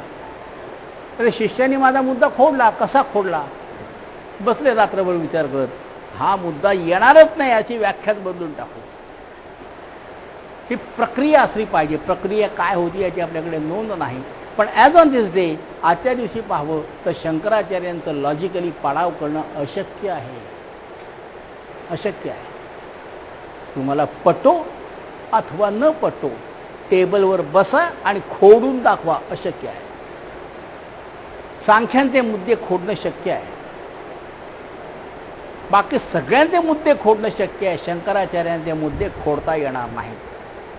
अरे शिष्याने माझा मुद्दा खोडला. कसा खोडला? बसले रात्रभर विचार करत. हा मुद्दा येणारच नाही अशी व्याख्याच बदलून टाकू. ही प्रक्रिया असली पाहिजे. प्रक्रिया काय होती याची आपल्याकडे नोंद नाही. पण ॲज ऑन दिस डे, आजच्या दिवशी पाहावं तर शंकराचार्यांचं लॉजिकली पाडाव करणं अशक्य आहे. अशक्य आहे. तुम्हाला पटो अथवा न पटो, टेबलवर बसा आणि खोडून दाखवा, अशक्य आहे. सांख्यांचे मुद्दे खोडणं शक्य आहे. बाकी सगळ्यांचे मुद्दे खोडणं शक्य आहे. शंकराचार्यांचे मुद्दे खोडता येणार नाहीत.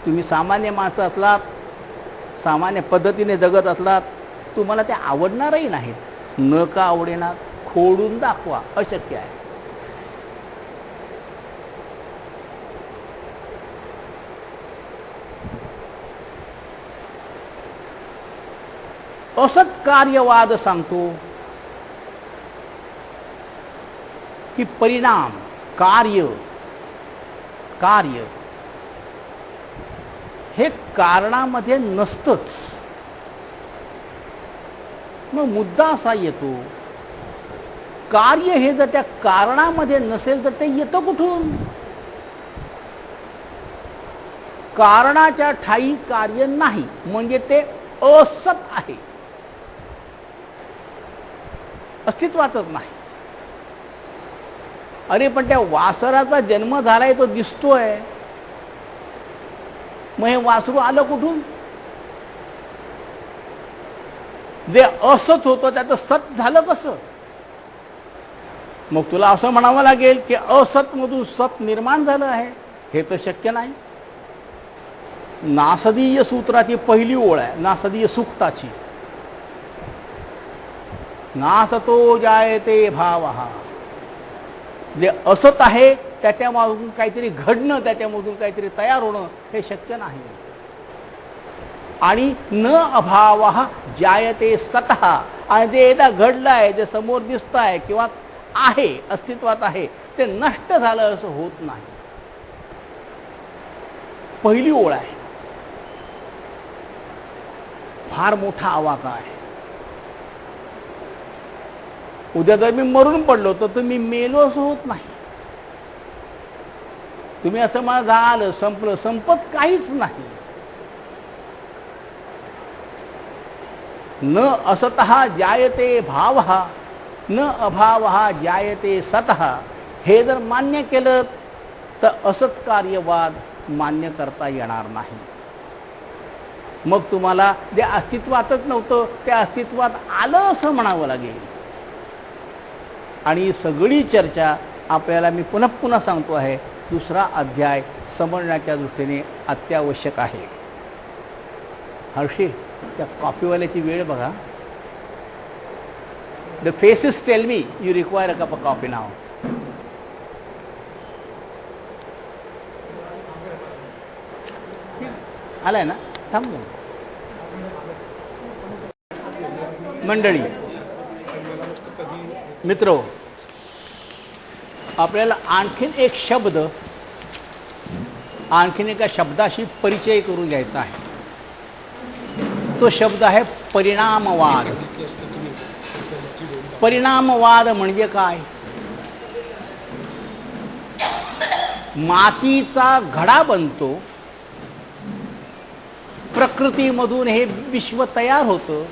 तुम्ही सामान्य माणसं असलात, सामान्य पद्धतीने जगत असलात, तुम्हाला ते आवडणारही नाहीत. न का आवडेनार? खोडून दाखवा, अशक्य आहे. असत्कार्यवाद सांगतो की परिणाम, कार्य कार्य हे कारणामध्ये नसतंच. मग मुद्दा असा येतो, कार्य हे जर त्या कारणामध्ये नसेल तर ते येतं कुठून? कारणाच्या ठायी कार्य नाही म्हणजे ते असत आहे, अस्तित्वातच नाही. अरे पण त्या वासराचा जन्म झालाय, तो दिसतोय, मग हे वासरू आलं कुठून? जे असत होतं त्याचं सत झालं कसं? मग तुला असं म्हणावं लागेल की असत मधून सत निर्माण झालं आहे, हे तर शक्य नाही. नासदीय सूत्राची पहिली ओळ आहे, नासदीय सूक्ताची. नासतो जायते भावः. जे असत आहे त्याच्यामधून काहीतरी घडणं, त्याच्यामधून काहीतरी तयार होणं हे शक्य नाही. आणि न अभावः जायते सतः. आणि जे एकदा घडलं आहे, जे समोर दिसत आहे किंवा आहे, अस्तित्वात आहे, ते नष्ट झालं असं होत नाही. पहिली ओळ आहे. फार मोठा आवाका आहे. उद्या जर मी मरून पडलो तर मी मेलो असं होत नाही. तुम्ही असं मला झालं, संपलं, संपत काहीच नाही. न असतः जायते भावः न अभावः जायते सतः. हे जर मान्य केलं तर असत कार्यवाद मान्य करता येणार नाही. मग तुम्हाला जे अस्तित्वातच नव्हतं ते अस्तित्वात आलं असं म्हणावं लागेल. आणि सगळी चर्चा आपल्याला मी पुन्हा पुन्हा सांगतो आहे, दुसरा अध्याय समजण्याच्या दृष्टीने अत्यावश्यक आहे. हर्षी, त्या कॉफीवाल्याची वेळ बघा. The faces tell me you require a cup of coffee नाव. आलाय ना? थांब. मंडळी, मित्र, आपल्याला आणखीन एक शब्द, आणखीन एका शब्दाशी परिचय करून घ्यायचा आहे. तो शब्द आहे परिणामवाद. परिणामवाद म्हणजे काय? मातीचा घडा बनतो, प्रकृतीमधून हे विश्व तयार होतं,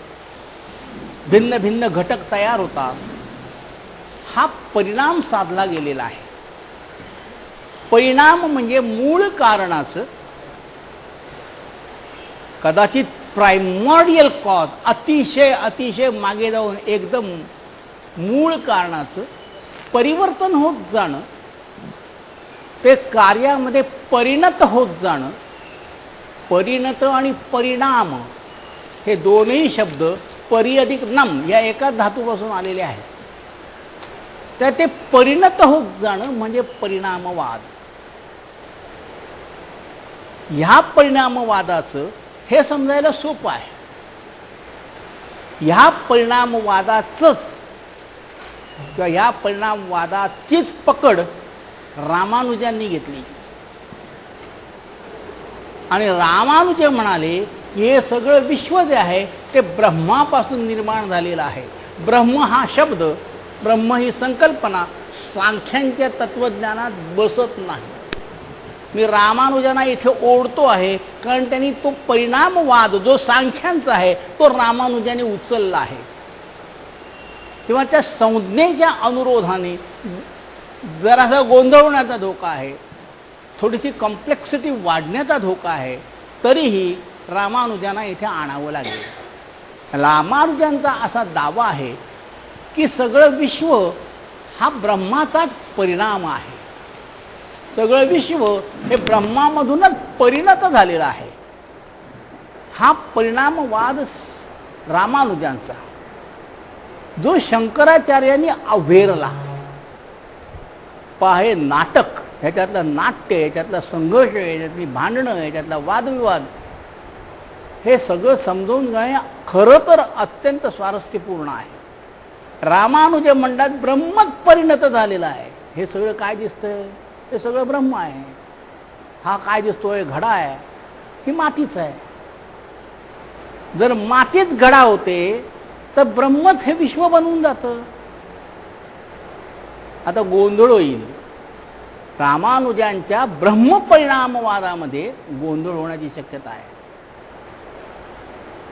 भिन्न भिन्न घटक तयार होतात. हा परिणाम साधला गेलेला आहे. परिणाम म्हणजे मूळ कारणाचं, कदाचित प्रायमॉर्डियल कॉज, अतिशय अतिशय मागे जाऊन एकदम मूळ कारणाचं परिवर्तन होत जाणं, ते कार्यामध्ये परिणत होत जाणं. परिणत आणि परिणाम हे दोन्ही शब्द परि अधिक नम या एकाच धातूपासून आलेले आहेत. तर ते परिणत होत जाणं म्हणजे परिणामवाद. ह्या परिणामवादाचं हे समजायला सोपं आहे. ह्या परिणामवादाचंच किंवा ह्या परिणामवादाचीच पकड रामानुजांनी घेतली. आणि रामानुज म्हणाले हे सगळं विश्व जे आहे ते ब्रह्मापासून निर्माण झालेलं आहे. ब्रह्म हा शब्द, ब्रह्म ही संकल्पना सांख्यांच्या तत्वज्ञानात बसत नाही. मी रामानुजांना इथे ओढतो आहे कारण त्यांनी तो परिणामवाद जो सांख्यांचा आहे तो रामानुजांनी उचलला आहे. किंवा त्या संज्ञेच्या अनुरोधाने जरासा गोंधळण्याचा धोका आहे, थोडीशी कॉम्प्लेक्सिटी वाढण्याचा धोका आहे, तरीही रामानुजांना इथे आणावं लागेल. रामानुजांचा असा दावा आहे की सगळं विश्व हा ब्रह्माचाच परिणाम आहे. सगळं विश्व हे ब्रह्मामधूनच परिणत झालेलं आहे. हा परिणामवाद रामानुजांचा, जो शंकराचार्यांनी अव्हेरला. पहा, हे नाटक, ह्याच्यातलं नाट्य, ह्याच्यातला संघर्ष, ह्याच्यातली भांडणं, ह्याच्यातला वादविवाद, हे सगळं समजून घेणे खरं तर अत्यंत स्वारस्यपूर्ण आहे. रामानुज म्हणतात ब्रह्मच परिणत झालेलं आहे. हे सगळं काय दिसतंय? हे सगळं ब्रह्म आहे. हा काय दिसतोय घडा आहे, ही मातीच आहे. जर मातीच घडा होते तर ब्रह्मच हे विश्व बनवून जातं. आता गोंधळ होईल. रामानुजांच्या ब्रह्मपरिणामवादामध्ये गोंधळ होण्याची शक्यता आहे.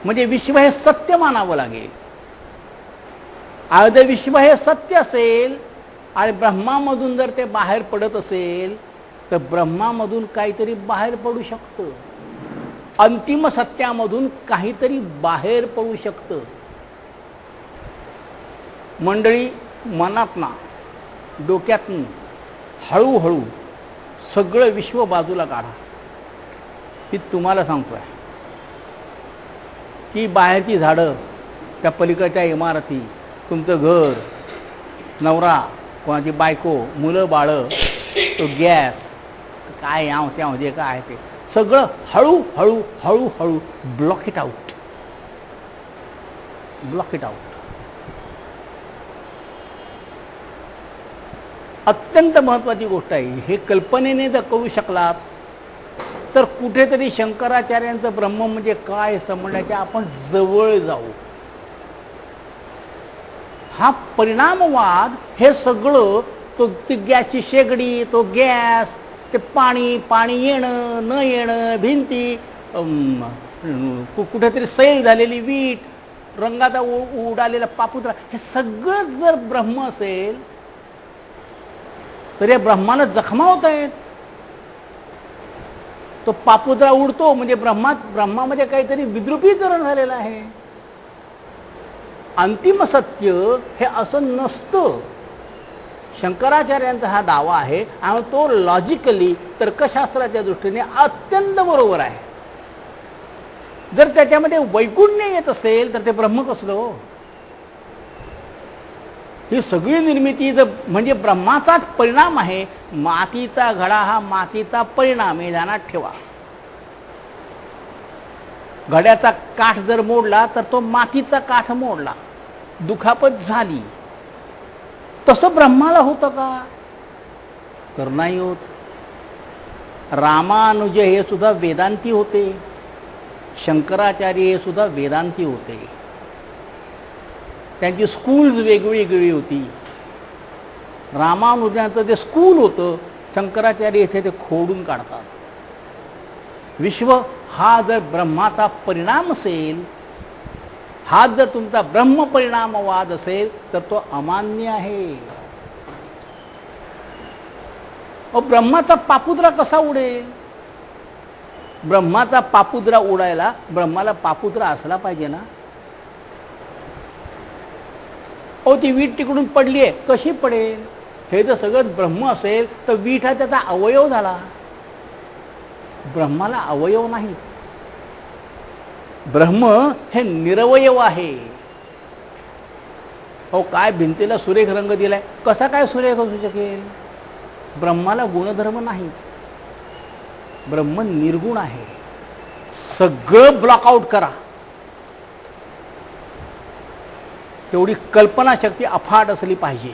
म्हणजे विश्व हे सत्य मानावं लागेल. जर विश्व हे सत्य असेल आणि ब्रह्मामधून जर ते बाहेर पडत असेल तर ब्रह्मामधून काहीतरी बाहेर पडू शकतं. अंतिम सत्यामधून काहीतरी बाहेर पडू शकतं. मंडळी, मनातनं डोक्यातून हळूहळू सगळं विश्व बाजूला काढा. मी तुम्हाला सांगतोय की बाहेरची झाडं, त्या पलीकडच्या इमारती, तुमचं घर, नवरा, कोणाची बायको, मुलं बाळं, तो गॅस, काय याव त्या जे काय आहे ते सगळं हळूहळू हळूहळू block it out. Block it out. अत्यंत महत्त्वाची गोष्ट आहे. हे कल्पनेने जर करू शकलात तर कुठेतरी शंकराचार्यांचं ब्रह्म म्हणजे काय समजण्याच्या आपण जवळ जाऊ. हा परिणामवाद हे सगळं, तो ती गॅसची शेगडी, तो गॅस, ते पाणी येणं न येणं, भिंती, कुठेतरी सैल झालेली वीट, रंगाचा उडालेला पापुत्रा, हे सगळं जर ब्रह्म असेल तर या ब्रह्माला जखमावत आहेत. तो पापुद्रा उडतो म्हणजे ब्रह्मामध्ये काहीतरी विद्रुपीकरण झालेलं आहे. अंतिम सत्य हे असं नसतं. शंकराचार्यांचा हा दावा आहे आणि तो लॉजिकली, तर्कशास्त्राच्या दृष्टीने अत्यंत बरोबर आहे. जर त्याच्यामध्ये वैकुण्य येत असेल तर ते ब्रह्म कसलं हो? ही सगळी निर्मिती जर म्हणजे ब्रह्माचाच परिणाम आहे. मातीचा घडा हा मातीचा परिणाम हे ध्यानात ठेवा. घड्याचा काठ जर मोडला तर तो मातीचा काठ मोडला, दुखापत झाली. तसं ब्रह्माला होतं का? तर नाही होत. रामानुज हे सुद्धा वेदांती होते, शंकराचार्य हे सुद्धा वेदांती होते. त्यांची स्कूल्स वेगवेगळी होती. रामानुजांचं जे स्कूल होतं, शंकराचार्य येथे ते खोडून काढतात. विश्व हा जर ब्रह्माचा परिणाम असेल, हा जर तुमचा ब्रह्मपरिणामवाद असेल तर तो अमान्य आहे. ब्रह्माचा पापुद्रा कसा उडेल? ब्रह्माचा पापुद्रा उडायला ब्रह्माला पापुद्रा असला पाहिजे ना. ती वीट तिकडून पडली आहे, कशी पडेल? हे जर सगळं ब्रह्म असेल तर वीट हा त्याचा अवयव झाला. ब्रह्माला अवयव नाही. ब्रह्म हे निरवयव आहे. काय भिंतीला सुरेख रंग दिलाय, कसा काय सुरेख असू शकेल? ब्रह्माला गुणधर्म नाही. ब्रह्म निर्गुण आहे. सगळं ब्लॉकआउट करा. तेवढी कल्पनाशक्ती अफाट असली पाहिजे.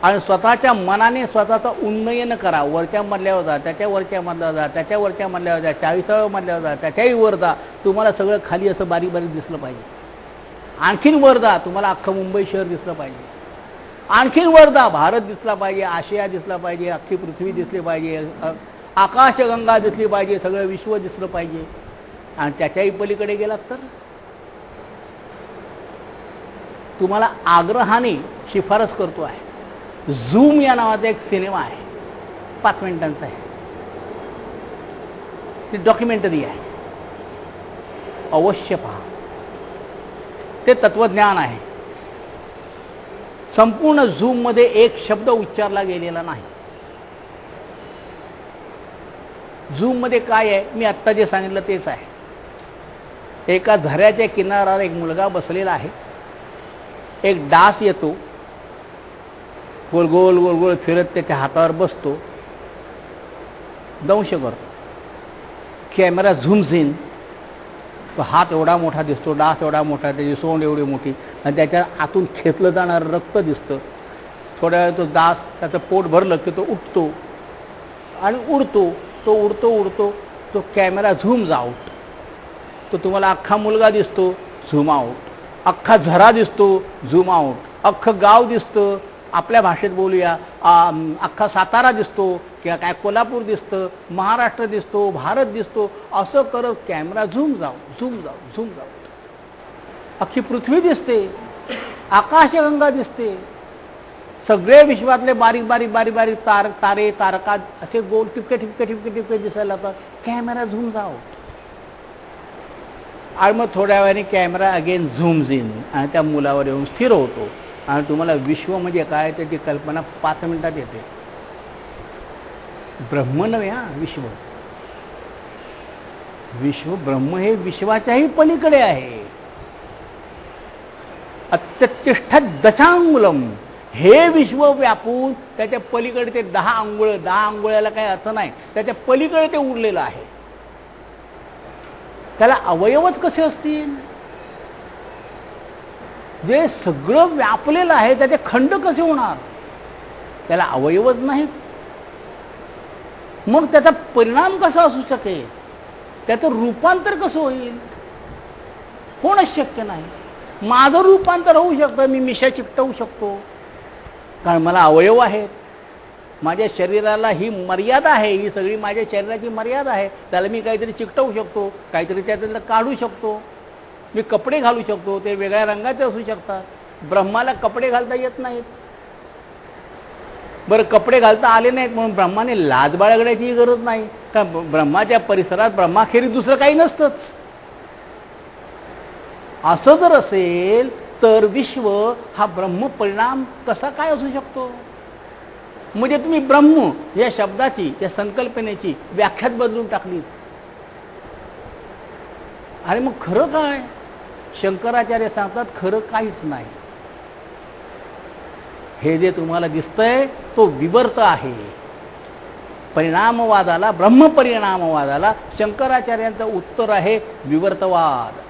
आणि स्वतःच्या मनाने स्वतःचं उन्नयन करा. वरच्या मजल्यावर जा, त्याच्या वरच्या मजल्यावर जा, त्याच्या वरच्या मजल्यावर जा, 40व्या मजल्यावर जा, त्याच्याही वर जा. तुम्हाला सगळं खाली असं बारीक बारीक दिसलं पाहिजे. आणखीन वर जा, तुम्हाला अख्खं मुंबई शहर दिसलं पाहिजे. आणखीन वर जा, भारत दिसला पाहिजे, आशिया दिसला पाहिजे, अख्खी पृथ्वी दिसली पाहिजे, आकाशगंगा दिसली पाहिजे, सगळं विश्व दिसलं पाहिजे. आणि त्याच्याही पलीकडे गेलात तर तुम्हाला आग्रहाने शिफारस करतो आहे. झूम या नावाचा एक सिनेमा आहे, 5 मिनिटांचा आहे. ती डॉक्युमेंटरी आहे, अवश्य पहा. ते तत्वज्ञान आहे. संपूर्ण झूम मध्ये एक शब्द उच्चारला गेलेला नाही. झूम मध्ये काय आहे, मी आत्ता जे सांगितलं तेच आहे. एका झऱ्याच्या किनाऱ्यावर एक मुलगा बसलेला आहे. एक डास येतो, गोल गोल गोल गोल फिरत त्याच्या हातावर बसतो, दंश करतो. कॅमेरा झूम्स इन, तो हात एवढा मोठा दिसतो, डास एवढा मोठा, त्याची सोंड एवढी मोठी, आणि त्याच्या आतून खेचलं जाणारं रक्त दिसतं. थोड्या वेळ तो डास, त्याचं पोट भरलं की तो उठतो आणि उडतो. तो उडतो उडतो, तो कॅमेरा झूम आउट, तो तुम्हाला अख्खा मुलगा दिसतो, झूम आउट, अख्खा झरा दिसतो, झूम आउट, अख्खं गाव दिसतं, आपल्या भाषेत बोलूया अख्खा सातारा दिसतो किंवा काय कोल्हापूर दिसतं, महाराष्ट्र दिसतो, भारत दिसतो, असं करत कॅमेरा झूम जाऊ, अख्खी पृथ्वी दिसते, आकाशगंगा दिसते, सगळे विश्वातले बारीक बारीक बारीक बारीक तारे तारका असे गोल टिपके टिपके टिपके टिपके दिसायला लागतात. कॅमेरा झूम जाऊ आणि मग थोड्या वेळाने कॅमेरा अगेन झूम्स इन आणि त्या मुलावर येऊन स्थिर होतो आणि तुम्हाला विश्व म्हणजे काय त्याची कल्पना 5 मिनिटात येते. ब्रह्म नव्हे, विश्व, विश्व ब्रह्म हे विश्वाच्याही पलीकडे आहे. अत्यतिष्ठ दशांगुलम, हे विश्व व्यापून त्याच्या पलीकडे ते 10 अंगुळ, 10 अंगुळाला काही अर्थ नाही, त्याच्या पलीकडे ते उरलेलं आहे. त्याला अवयवच कसे असतील? जे सगळं व्यापलेलं आहे त्याचे खंड कसे होणार? त्याला अवयवच नाहीत. मग त्याचा परिणाम कसा असू शकेल? त्याचं रूपांतर कसं होईल? होणंच शक्य नाही. माझं रूपांतर होऊ शकतं, मी मिशा चिकटवू शकतो, कारण मला अवयव आहेत. माझ्या शरीराला ही मर्यादा आहे, ही सगळी माझ्या शरीराची मर्यादा आहे. त्याला मी काहीतरी चिकटवू शकतो, काहीतरी त्यातलं काढू शकतो, मी कपडे घालू शकतो, ते वेगळ्या रंगाचे असू शकतात. ब्रह्माला कपडे घालता येत नाहीत. बरं, कपडे घालता आले नाहीत म्हणून ब्रह्माने लाज बाळगण्याची गरज नाही, कारण ब्रह्माच्या परिसरात ब्रह्माखेरीज दुसरं काही नसतंच. असं जर असेल तर विश्व हा ब्रह्म परिणाम कसा काय असू शकतो? म्हणजे तुम्ही ब्रह्म या शब्दाची, या संकल्पनेची व्याख्याच बदलून टाकली. आणि मग खरं काय? शंकराचार्य सांगतात खरं काहीच नाही. हे जे तुम्हाला दिसतंय तो विवर्त आहे. परिणामवादाला, ब्रह्मपरिणामवादाला शंकराचार्यांचं उत्तर आहे विवर्तवाद.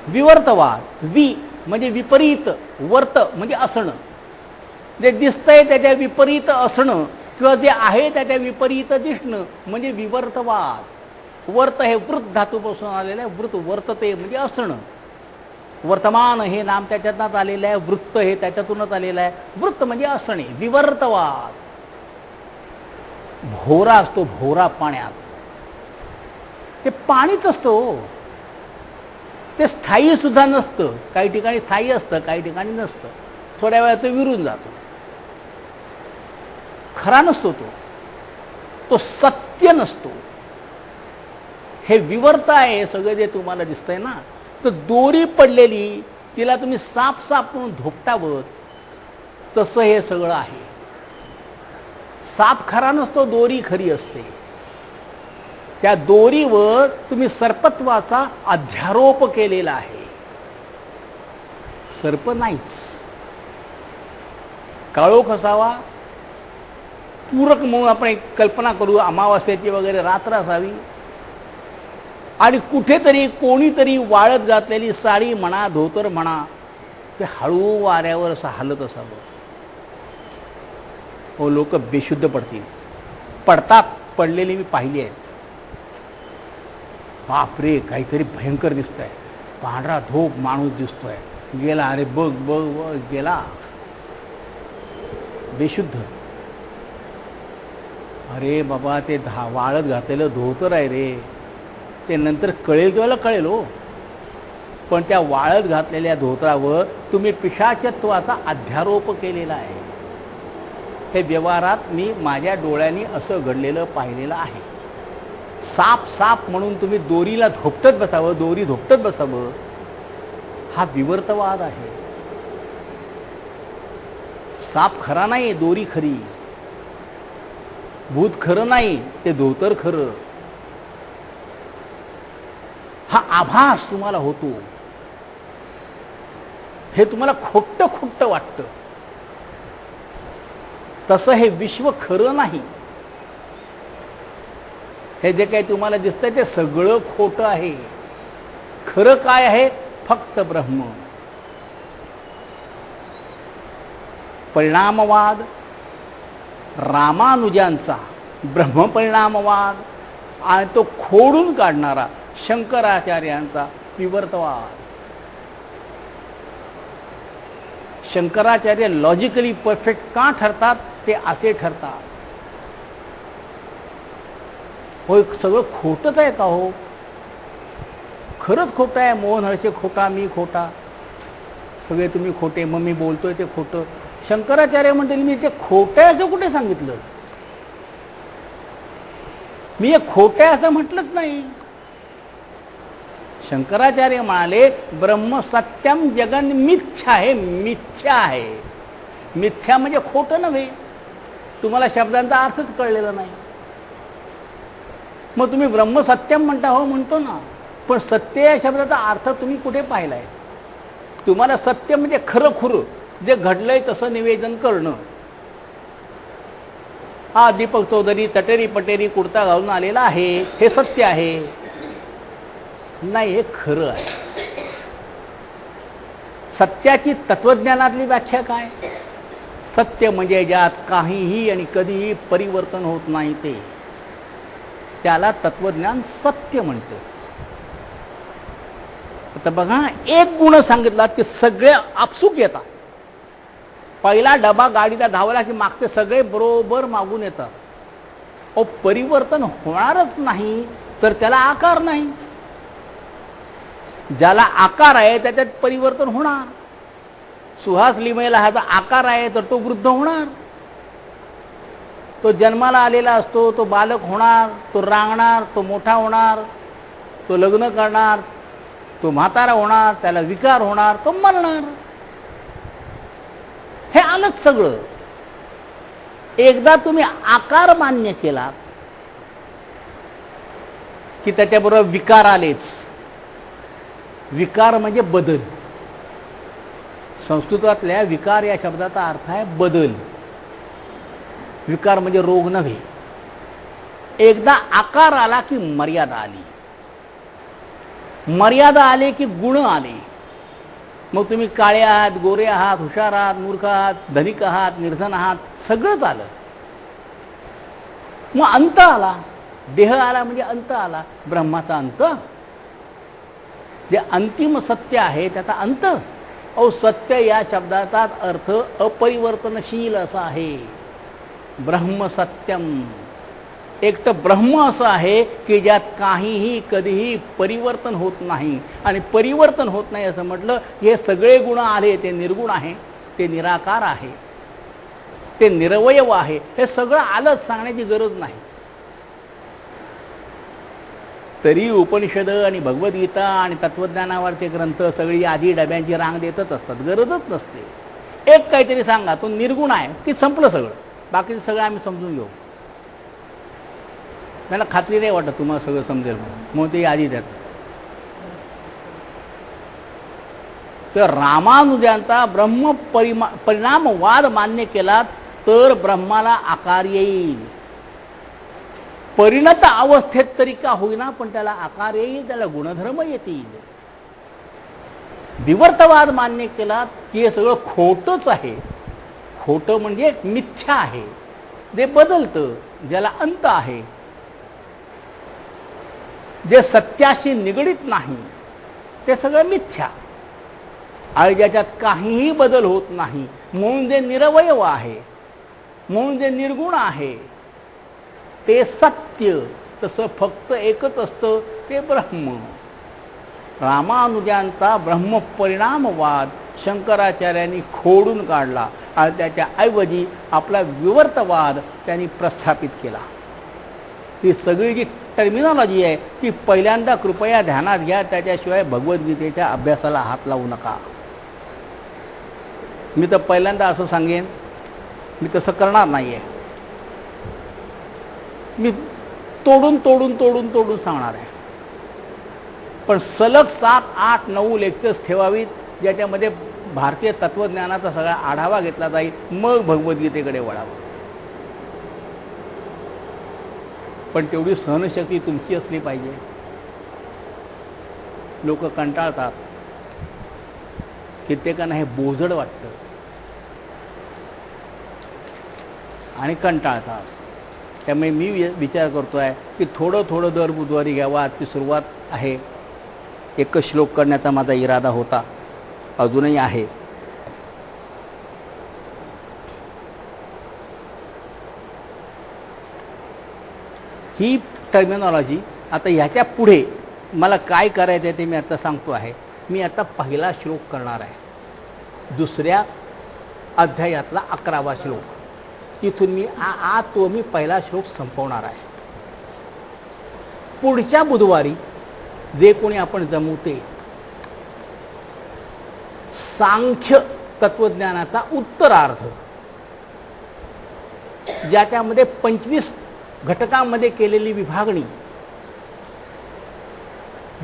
विवर्तवाद, वि म्हणजे विपरीत, वर्त म्हणजे असणं. जे दिसतंय त्याच्या विपरीत असणं किंवा जे आहे त्याच्या विपरीत दिसणं म्हणजे विवर्तवाद. वर्त हे वृत्त धातूपासून आलेलं आहे. वृत्त, वर्तते म्हणजे असणं. वर्तमान हे नाम त्याच्यातच आलेलं आहे, वृत्त हे त्याच्यातूनच आलेलं आहे. वृत्त म्हणजे असणे, विवर्तवाद. भोवरा असतो, भोवरा पाण्यात, ते पाणीच असतं, ते स्थायी सुद्धा नसतं. काही ठिकाणी स्थायी असतं, काही ठिकाणी नसतं. थोड्या वेळात तो विरून जातो, खरा नसतो तो सत्य नसतो. हे विवर्त आहे सगळं जे तुम्हाला दिसतंय ना. तर दोरी पडलेली, तिला तुम्ही साप साप म्हणून धोपटावं, तसं हे सगळं आहे. साप खरा नसतो, दोरी खरी असते. त्या दोरीवर तुम्ही सर्पत्वाचा अध्यारोप केलेला आहे. सर्प नाहीच. काळोख असावा, पूरक म्हणून आपण एक कल्पना करू, अमावास्येची वगैरे रात्र असावी आणि कुठेतरी कोणीतरी वाळत घातलेली साडी म्हणा, धोतर म्हणा, ते हळू वाऱ्यावर असं हलत असावं. हो, लोक बेशुद्ध पडतील. पडतात, पडलेली मी पाहिली आहेत. बापरे, काहीतरी भयंकर दिसतंय, पांढरा धोप माणूस दिसतोय, गेला, अरे बघ बघ बघ, गेला, बेशुद्ध. अरे बाबा, ते वाळत घातलेलं धोतर आहे रे, ते नंतर कळेल तेव्हा कळेल हो. पण त्या वाळत घातलेल्या धोतरावर तुम्ही पिशाचत्वाचा अध्यारोप केलेला आहे. हे व्यवहारात मी माझ्या डोळ्यांनी असं घडलेलं पाहिलेलं आहे. साप साप म्हणून तुम्ही दोरीला धोपटत बसावं, दोरी धोपटत बसावं, हा विवर्तवाद आहे. साप खरा नाही, दोरी खरी. भूत खरं नाही, ते धोतर खरं. हा आभास तुम्हाला होतो, हे तुम्हाला खोटं खोटं वाटतं. तसं हे विश्व खरं नाही. हे जे काही तुम्हाला दिसतंय ते सगळं खोटं आहे. खरं काय आहे? फक्त ब्रह्म. परिणामवाद रामानुजांचा ब्रह्मपरिणामवाद आणि तो खोडून काढणारा शंकराचार्यांचा विवर्तवाद. शंकराचार्य लॉजिकली परफेक्ट का ठरतात? ते असे ठरतात. हो सगळं खोटंच आहे का हो? खरंच खोटं आहे. मोहन हळसे खोटा, मी खोटा, सगळे तुम्ही खोटे, मग मी बोलतोय ते खोटं. शंकराचार्य म्हणतील मी ते खोटं आहे असं कुठे सांगितलं? मी हे खोटं आहे असं म्हटलंच नाही. शंकराचार्य म्हणाले ब्रह्म सत्यम जगन मिथ्या आहे. मिथ्या आहे. मिथ्या म्हणजे खोटं नव्हे. तुम्हाला शब्दांचा अर्थच कळलेला नाही. मग तुम्ही ब्रह्म सत्यम म्हणता. हो म्हणतो ना, पण सत्य या शब्दाचा अर्थ तुम्ही कुठे पाहिलाय? तुम्हाला सत्य म्हणजे खरं खुरं जे घडलंय तसं निवेदन करणं. हा दीपक चौधरी तटेरी पटेरी कुर्ता घालून आलेला आहे, हे सत्य आहे नाही, हे खरं आहे. सत्याची तत्वज्ञानातली व्याख्या काय? सत्य म्हणजे ज्यात काहीही आणि कधीही परिवर्तन होत नाही ते, त्याला तत्वज्ञान सत्य म्हणतं. आता बघा, एक गुण सांगितला की सगळे आपसूक येतात. पहिला डबा गाडीला धावला की मागचे सगळे बरोबर मागून येतात. अहो परिवर्तन होणारच नाही तर त्याला आकार नाही. ज्याला आकार आहे त्याच्यात परिवर्तन होणार. सुहास लिमयला ह्याचा आकार आहे तर तो वृद्ध होणार. तो जन्माला आलेला असतो, तो बालक होणार, तो रांगणार, तो मोठा होणार, तो लग्न करणार, तो म्हातारा होणार, त्याला विकार होणार, तो मरणार. हे आलंच सगळं. एकदा तुम्ही आकार मान्य केलात की त्याच्याबरोबर विकार आलेच. विकार म्हणजे बदल. संस्कृतातल्या विकार या शब्दाचा अर्थ आहे बदल. विकार म्हणजे रोग नव्हे. एकदा आकार आला की मर्यादा आली. मर्यादा आले की गुण आले. मग तुम्ही काळे आहात, गोरे आहात, हुशार आहात, मूर्ख आहात, धनिक आहात, निर्धन आहात, सगळंच आलं. मग अंत आला. देह आला म्हणजे अंत आला. ब्रह्माचा अंत, जे अंतिम सत्य आहे त्याचा अंत. अहो सत्य या शब्दाचा अर्थ अपरिवर्तनशील असा आहे. ब्रह्म सत्यम. एक तर ब्रह्म असं आहे की ज्यात काहीही कधीही परिवर्तन होत नाही. आणि परिवर्तन होत नाही असं म्हटलं की हे सगळे गुण आले ते निर्गुण आहे, ते निराकार आहे, ते निरवयव आहे. हे सगळं आलंच, सांगण्याची गरज नाही. तरी उपनिषद आणि भगवद्गीता आणि तत्वज्ञानावरचे ग्रंथ सगळी आधी डब्यांची रांग देतच असतात. गरजच नसते. एक काहीतरी सांगा तो निर्गुण आहे की संपलं सगळं. बाकीचं सगळं आम्ही समजून घेऊ. त्यांना खात्री नाही वाटत तुम्हाला सगळं समजेल म्हणून ते आधी देतात. तर रामानुजांचा ब्रह्म परिणामवाद मान्य केला तर ब्रह्माला आकार येईल. परिणत अवस्थेत तरी का होईना पण त्याला आकार येईल, त्याला गुणधर्म येतील. विवर्तवाद मान्य केला की हे सगळं खोटंच आहे. खोटं म्हणजे मिथ्या आहे, जे बदलतं, ज्याला अंत आहे, जे सत्याशी निगडीत नाही ते सगळं मिथ्या. आणि ज्याच्यात काहीही बदल होत नाही म्हणून जे निरवयव आहे, म्हणून जे निर्गुण आहे ते सत्य. तसं फक्त एकच असतं, ते ब्रह्म. रामानुजांचा ब्रह्मपरिणामवाद शंकराचार्यांनी खोडून काढला आणि त्याच्या ऐवजी आपला विवर्तवाद त्यांनी प्रस्थापित केला. ही सगळी जी टर्मिनॉलॉजी आहे ती पहिल्यांदा कृपया ध्यानात घ्या. त्याच्याशिवाय भगवद्गीतेच्या अभ्यासाला हात लावू नका. मी तर पहिल्यांदा असं सांगेन, मी तसं करणार नाही आहे. मी तोडून तोडून तोडून तोडून सांगणार आहे. पण सलग 7, 8, 9 लेक्चर्स ठेवावीत ज्याच्यामध्ये भारतीय तत्वज्ञानाचा सगळा आढावा घेतला जाईल. मग भगवद्गीतेकडे वळावं. पण तेवढी सहनशक्ती तुमची असली पाहिजे. लोक कंटाळतात, कित्येकांना हे बोजड वाटतं आणि कंटाळतात. त्यामुळे मी विचार करतो आहे की थोडं थोडं दर बुधवारी घ्यावं. आजची सुरुवात आहे. एकच श्लोक करण्याचा माझा इरादा होता, अजूनही आहे. ही टर्मिनॉलॉजी. आता ह्याच्या पुढे मला काय करायचं आहे ते मी आता सांगतो आहे. मी आता पहिला श्लोक करणार आहे, दुसऱ्या अध्यायातला 11वा श्लोक. तिथून मी आज तो मी पहिला श्लोक संपवणार आहे. पुढच्या बुधवारी जे कोणी आपण जमू ते सांख्य तत्वज्ञानाचा उत्तरार्ध, ज्याच्यामध्ये 25 घटकांमध्ये केलेली विभागणी,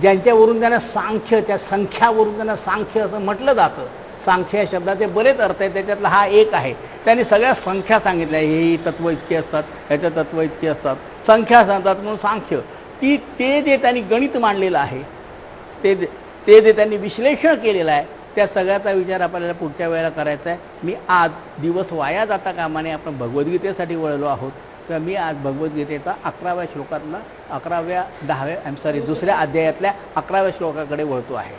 ज्यांच्यावरून त्यांना सांख्य, त्या संख्यावरून त्यांना सांख्य असं म्हटलं जातं. सांख्य या शब्दाचे बरेच अर्थ आहेत, त्याच्यातला हा एक आहे. त्यांनी सगळ्या संख्या सांगितल्या, हे तत्व इतके असतात, ह्याच्या तत्व इतके असतात, संख्या सांगतात म्हणून सांख्य. ते जे त्यांनी गणित मांडलेलं आहे, ते जे त्यांनी विश्लेषण केलेलं आहे, त्या सगळ्याचा विचार आपल्याला पुढच्या वेळेला करायचा आहे. मी आज दिवस वाया जाता कामाने आपण भगवद्गीतेसाठी वळलो आहोत. तर मी आज भगवद्गीतेचा 11व्या श्लोकातला दुसऱ्या अध्यायातल्या 11व्या श्लोकाकडे वळतो आहे.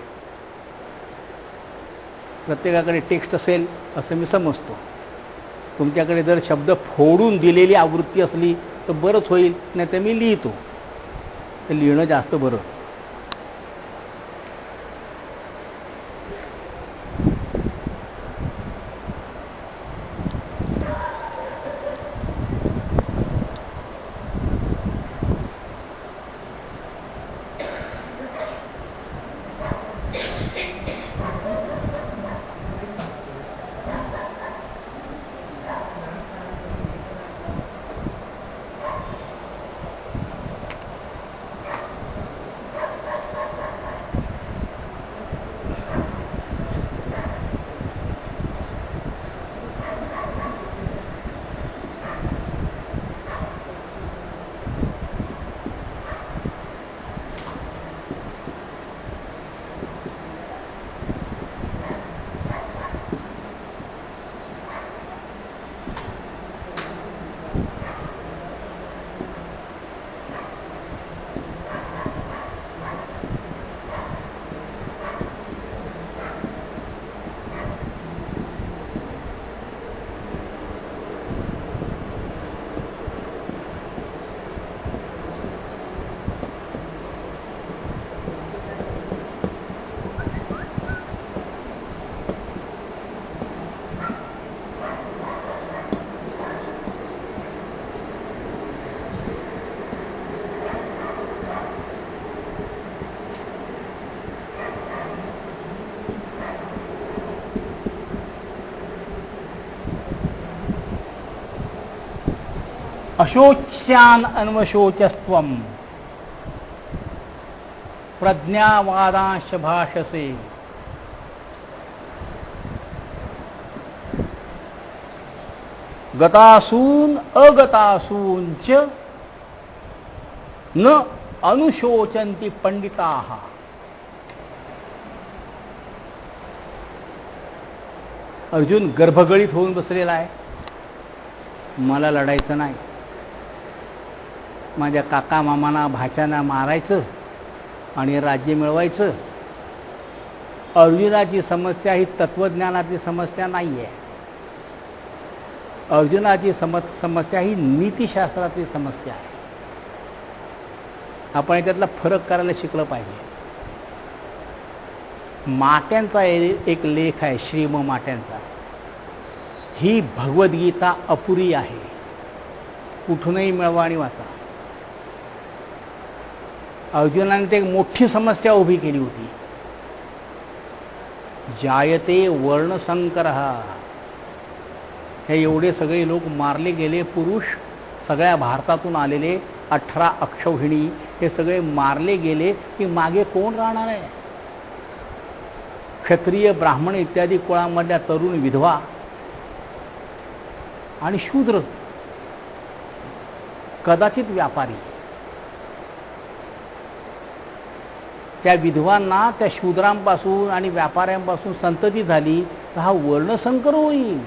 प्रत्येकाकडे टेक्स्ट असेल असं मी समजतो. तुमच्याकडे जर शब्द फोडून दिलेली आवृत्ती असली तर बरंच होईल, नाही तर मी लिहितो. तर लिहिणं जास्त बरं. अशोच्यान अन्वशोचस्त्वं प्रज्ञावादांश भाषसे गतासून अगतासून च न अनुशोचन्ति पंडिताः. अर्जुन गर्भगळीत होऊन बसलेला आहे. मला लढायचं नाही, माझ्या काका मामांना भाच्यांना मारायचं आणि राज्य मिळवायचं. अर्जुनाची समस्या ही तत्वज्ञानाची समस्या नाही आहे. अर्जुनाची समस्या ही नीतिशास्त्राची समस्या आहे. आपण याच्यातला फरक करायला शिकलं पाहिजे. माट्यांचा एक लेख आहे, श्रीम माट्यांचा. ही भगवद्गीता अपुरी आहे, कुठूनही मिळवा आणि वाचा. अर्जुनाने ते एक मोठी समस्या उभी केली होती. जायते वर्णसंकरः. हे एवढे सगळे लोक मारले गेले, पुरुष सगळ्या भारतातून आलेले 18 अक्षौहिणी हे सगळे मारले गेले की मागे कोण राहणार आहे? क्षत्रिय ब्राह्मण इत्यादी कुळामधल्या तरुण विधवा आणि शूद्र, कदाचित व्यापारी. त्या विधवांना त्या शूद्रांपासून आणि व्यापाऱ्यांपासून संतती झाली तर हा वर्णसंकर होईल.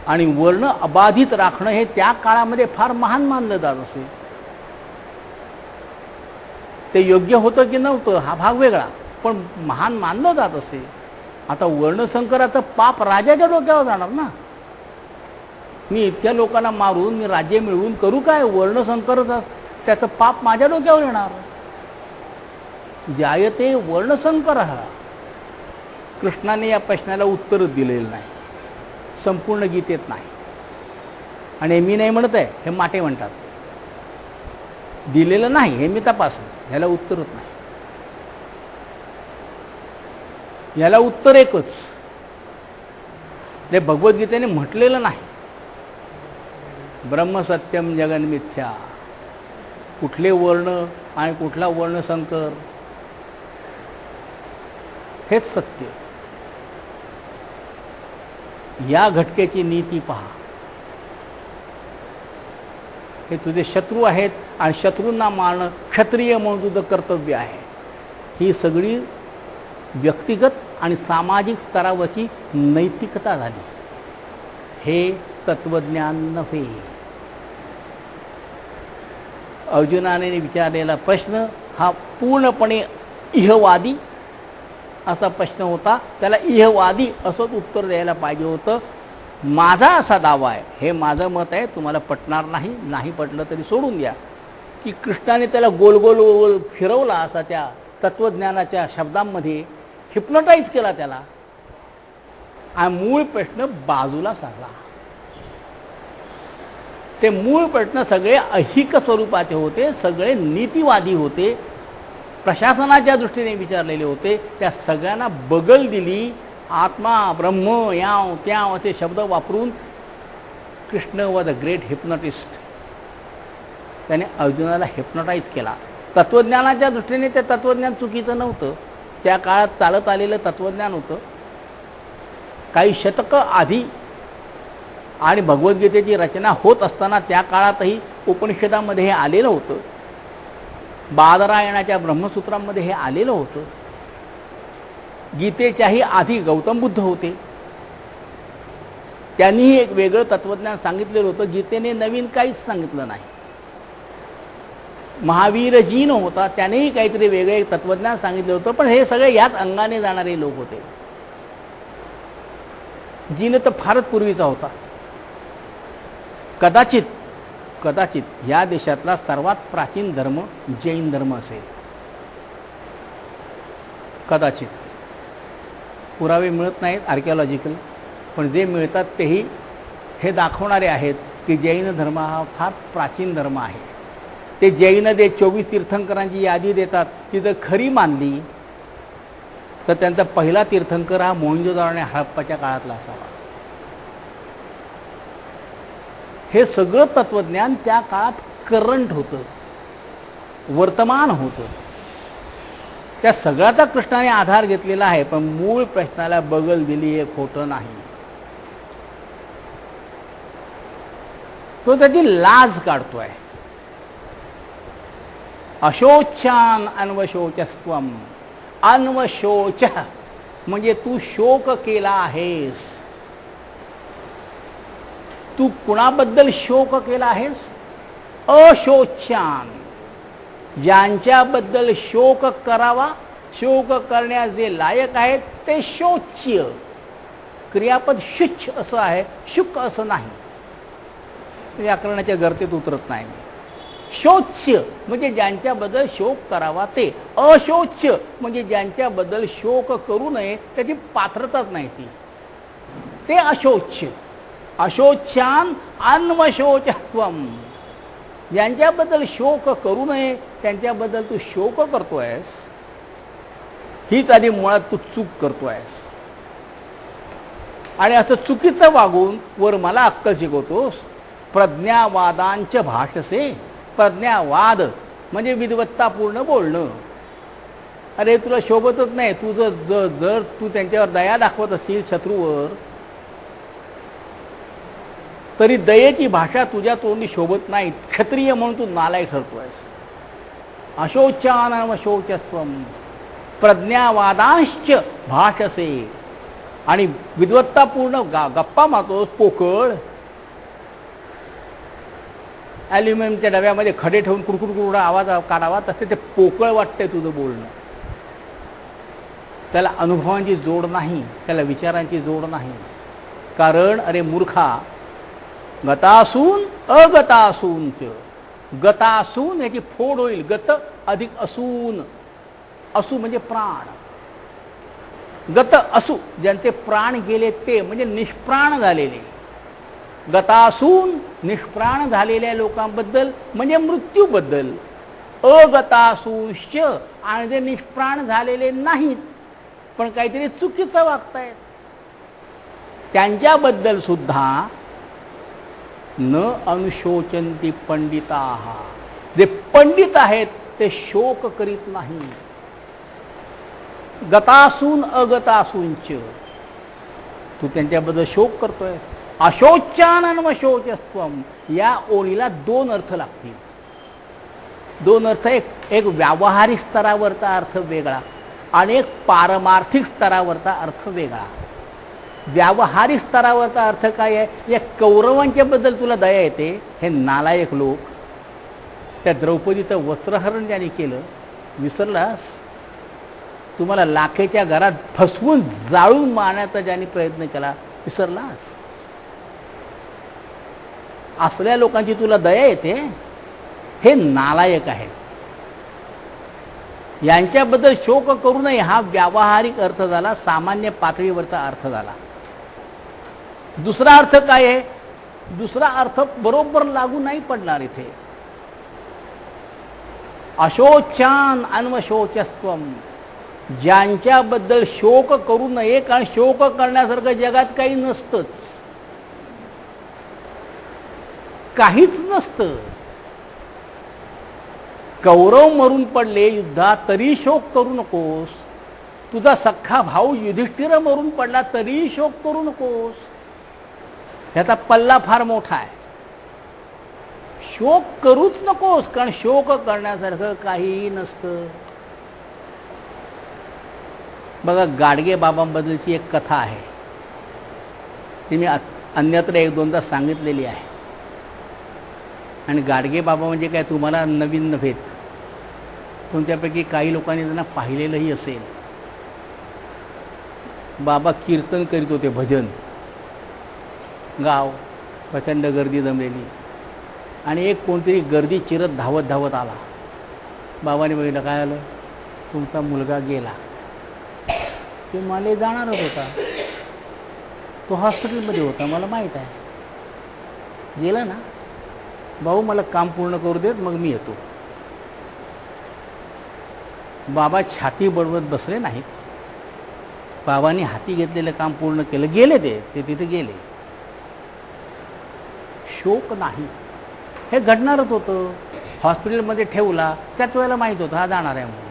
आणि वर्ण अबाधित राखणं हे त्या काळामध्ये फार महान मानलं जात असे. ते योग्य होतं की नव्हतं हा भाग वेगळा, पण महान मानलं जात असे. आता वर्णसंकराचं पाप राजाच्या डोक्यावर जाणार ना. मी इतक्या लोकांना मारून मी राज्य मिळवून करू काय? वर्णसंकर त्याचं पाप माझ्या डोक्यावर येणार. जायते वर्णसंकर हा. कृष्णाने या प्रश्नाला उत्तरच दिलेलं नाही, संपूर्ण गीतेत नाही. आणि मी नाही म्हणत आहे, हे माटे म्हणतात. दिलेलं नाही हे मी तपासलं, ह्याला उत्तरच नाही. याला उत्तर एकच, ते भगवद्गीतेने म्हटलेलं नाही. ब्रह्म सत्यम जगन मिथ्या. कुठले वर्ण आणि कुठला वर्णसंकर हेच सत्य. या घटकेची नीती पहा. हे तुझे शत्रू आहेत आणि शत्रूंना मारणं क्षत्रिय म्हणून तुझं कर्तव्य आहे. ही सगळी व्यक्तिगत आणि सामाजिक स्तरावरची नैतिकता झाली. हे तत्वज्ञान नव्हे. अर्जुनाने विचारलेला प्रश्न हा पूर्णपणे इहवादी असा प्रश्न होता. त्याला इहवादी असंच उत्तर द्यायला पाहिजे होतं. माझा असा दावा आहे, हे माझं मत आहे, तुम्हाला पटणार नाही, नाही पटलं तरी सोडून द्या, की कृष्णाने त्याला गोल गोल गोल फिरवला असा त्या तत्वज्ञानाच्या शब्दांमध्ये हिप्नोटाईज केला त्याला, आणि मूळ प्रश्न बाजूला सारला. ते मूळ प्रश्न सगळे ऐहिक स्वरूपाचे होते, सगळे नीतिवादी होते, प्रशासनाच्या दृष्टीने विचारलेले होते. त्या सगळ्यांना बगल दिली. आत्मा ब्रह्म याव त्याव असे शब्द वापरून Krishna was a great hypnotist. त्याने अर्जुनाला हिप्नोटाईज केला. तत्वज्ञानाच्या दृष्टीने ते तत्वज्ञान चुकीचं नव्हतं, त्या काळात चालत आलेलं तत्वज्ञान होतं. काही शतकं आधी आणि भगवद्गीतेची रचना होत असताना त्या काळातही उपनिषदामध्ये हे आलेलं होतं. बादरायणाच्या ब्रह्मसूत्रांमध्ये हे आलेलं होतं. गीतेच्याही आधी गौतम बुद्ध होते, त्यांनीही एक वेगळं तत्वज्ञान सांगितलेलं होतं. गीतेने नवीन काहीच सांगितलं नाही. महावीर जीन होता, त्यानेही काहीतरी वेगळे तत्वज्ञान सांगितलं होतं, पण हे सगळे याच अंगाने जाणारे लोक होते. जीन तर फारच पूर्वीचा होता. कदाचित या देशातला सर्वात प्राचीन धर्म जैन धर्म असेल. कदाचित. पुरावे मिळत नाहीत आर्किओलॉजिकल, पण जे मिळतात तेही हे दाखवणारे आहेत की जैन धर्म हा फार प्राचीन धर्म आहे. ते जैन 24 तीर्थंकरांची यादी देतात, ती जर खरी मानली तर त्यांचा पहिला तीर्थंकर हा मोहनजोदडो आणि हडप्पाच्या काळातला असावा. हे सगळं तत्वज्ञान त्या काळात करंट होतं, वर्तमान होतं. त्या सगळ्याचा कृष्णाने आधार घेतलेला आहे, पण मूळ प्रश्नाला बगल दिली हे खोटं नाही. तो त्याची लाज काढतोय. अशोच्यान अन्वशोचस्त्वम. अन्वशोच म्हणजे तू शोक केला आहेस. तू कुणाबद्दल शोक केला आहेस? अशोच्यान, ज्यांच्याबद्दल शोक करावा, शोक करण्यास जे लायक आहेत ते शोच्य. क्रियापद शुच्छ असं आहे, शुक असं नाही. व्याकरणाच्या गर्तेत उतरत नाही. शोच्य म्हणजे ज्यांच्याबद्दल शोक करावा ते. अशोच्य म्हणजे ज्यांच्याबद्दल शोक करू नये त्याची पात्रताच नाही ती, ते अशोच्य. अशोच्यान अन्वशोचत्वम. ज्यांच्याबद्दल शोक करू नये त्यांच्याबद्दल तू शोक करतोयस, हीच आधी मुळात तू चूक करतोयस. आणि असं चुकीचं वागून वर मला अक्कल शिकवतोस. प्रज्ञावादांच भाषसे. प्रज्ञावाद म्हणजे विद्वत्तापूर्ण बोलणं. अरे तुला शोभतच नाही. तुझं जर तू त्यांच्यावर दया दाखवत असशील शत्रूवर, तरी दयेची भाषा तुझ्या तोंडी शोभत नाही. क्षत्रिय म्हणून तू नालायक ठरतोयस. अशोचानमशोचस्त्वम प्रज्ञावादांश्च भाषसे. आणि विद्वत्तापूर्ण गप्पा मारतोस पोकळ. ॲल्युमिनियमच्या डब्यामध्ये खडे ठेवून कुडकुड आवाज काढावा तसे ते पोकळ वाटतंय तुझं बोलणं. त्याला अनुभवांची जोड नाही, त्याला विचारांची जोड नाही. कारण अरे मूर्खा, गतासून अगतासूनच. गतासून याची फोड होईल. गत अधिक असून. असू म्हणजे प्राण. गत असू ज्यांचे प्राण गेले ते म्हणजे निष्प्राण झालेले. गतासून निष्प्राण झालेल्या लोकांबद्दल म्हणजे मृत्यूबद्दल. अगतासूश्च आणि जे निष्प्राण झालेले नाहीत पण काहीतरी चुकीचं वागतायत त्यांच्याबद्दल सुद्धा न अनुशोचंती पंडिताः. जे पंडित आहेत ते शोक करीत नाही. गतासून अगतासूंच तू त्यांच्याबद्दल शोक करतोयस. अशोचानन्वशोचस्त्वम या ओळीला दोन अर्थ लागतील. दोन अर्थ. एक व्यावहारिक स्तरावरचा अर्थ वेगळा आणि एक पारमार्थिक स्तरावरचा अर्थ वेगळा. व्यावहारिक स्तरावरचा अर्थ काय आहे? या कौरवांच्या बद्दल तुला दया येते. हे नालायक लोक. त्या द्रौपदीचं वस्त्रहरण ज्याने केलं विसरलास? तुम्हाला लाखेच्या घरात फसवून जाळून मारण्याचा ज्याने प्रयत्न केला विसरलास? असल्या लोकांची तुला दया येते? हे नालायक आहे. यांच्याबद्दल शोक करू नये हा व्यावहारिक अर्थ झाला, सामान्य पातळीवरचा अर्थ झाला. दुसरा अर्थ काय आहे? दुसरा अर्थ बरोबर लागू नाही पडणार इथे. अशोचान अन्वशोचस्त्वम ज्यांच्याबद्दल शोक करू नये, कारण शोक करण्यासारखं जगात काही नसतंच. काहीच नसतं. कौरव मरून पडले युद्धात तरी शोक करू नकोस. तुझा सख्खा भाऊ युधिष्ठिर मरून पडला तरी शोक करू नकोस. ह्याचा पल्ला फार मोठा आहे. शोक करूच नकोस, कारण शोक करण्यासारखं काहीही नसतं. बघा, गाडगे बाबांबद्दलची एक कथा आहे. ती मी अन्यत्र एक दोनदा सांगितलेली आहे. आणि गाडगे बाबा म्हणजे काय तुम्हाला नवीन नव्हेत. तुमच्यापैकी काही लोकांनी त्यांना पाहिलेलंही असेल. बाबा कीर्तन करीत होते, भजन. गाव प्रचंड गर्दी जमलेली आणि एक कोणतरी गर्दी चिरत धावत धावत आला. बाबाने बघितलं, काय आलं? तुमचा मुलगा गेला. ते मला जाणारच होता. तो हॉस्पिटलमध्ये होता, मला माहीत आहे. गेला ना भाऊ, मला काम पूर्ण करू देत, मग मी येतो. बाबा छाती बडवत बसले नाहीत. बाबांनी हाती घेतलेलं काम पूर्ण केलं. गेले ते तिथे गेले. शोक नाही. हे घडणारच होतं. हॉस्पिटलमध्ये ठेवला त्याच वेळेला माहीत होतं हा जाणार आहे म्हणून.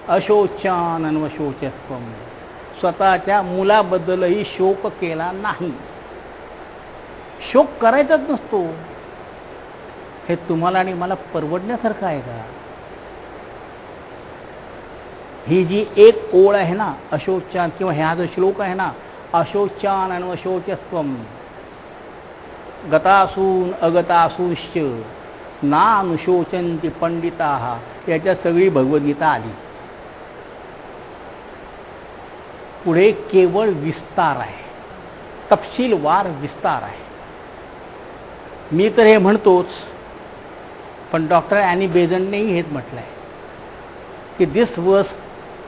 अशोचान अन्वशोचस्त्वम स्वतःच्या मुलाबद्दलही शोक केला नाही. शोक करायचाच नसतो. हे तुम्हाला आणि मला परवडण्यासारखं आहे का? ही जी एक ओळ आहे ना अशोचान, किंवा हा जो श्लोक आहे ना अशोचान अन्वशोचस्त्वम गतासून अगतासूश्च नानुशोचन्ति पंडिताः, याच्यात सगळी भगवद्गीता आली. पुढे केवळ विस्तार आहे, तपशीलवार विस्तार आहे. मी तर हे म्हणतोच, पण डॉक्टर ॲनी बेझंटनेही हेच म्हटलं आहे की this verse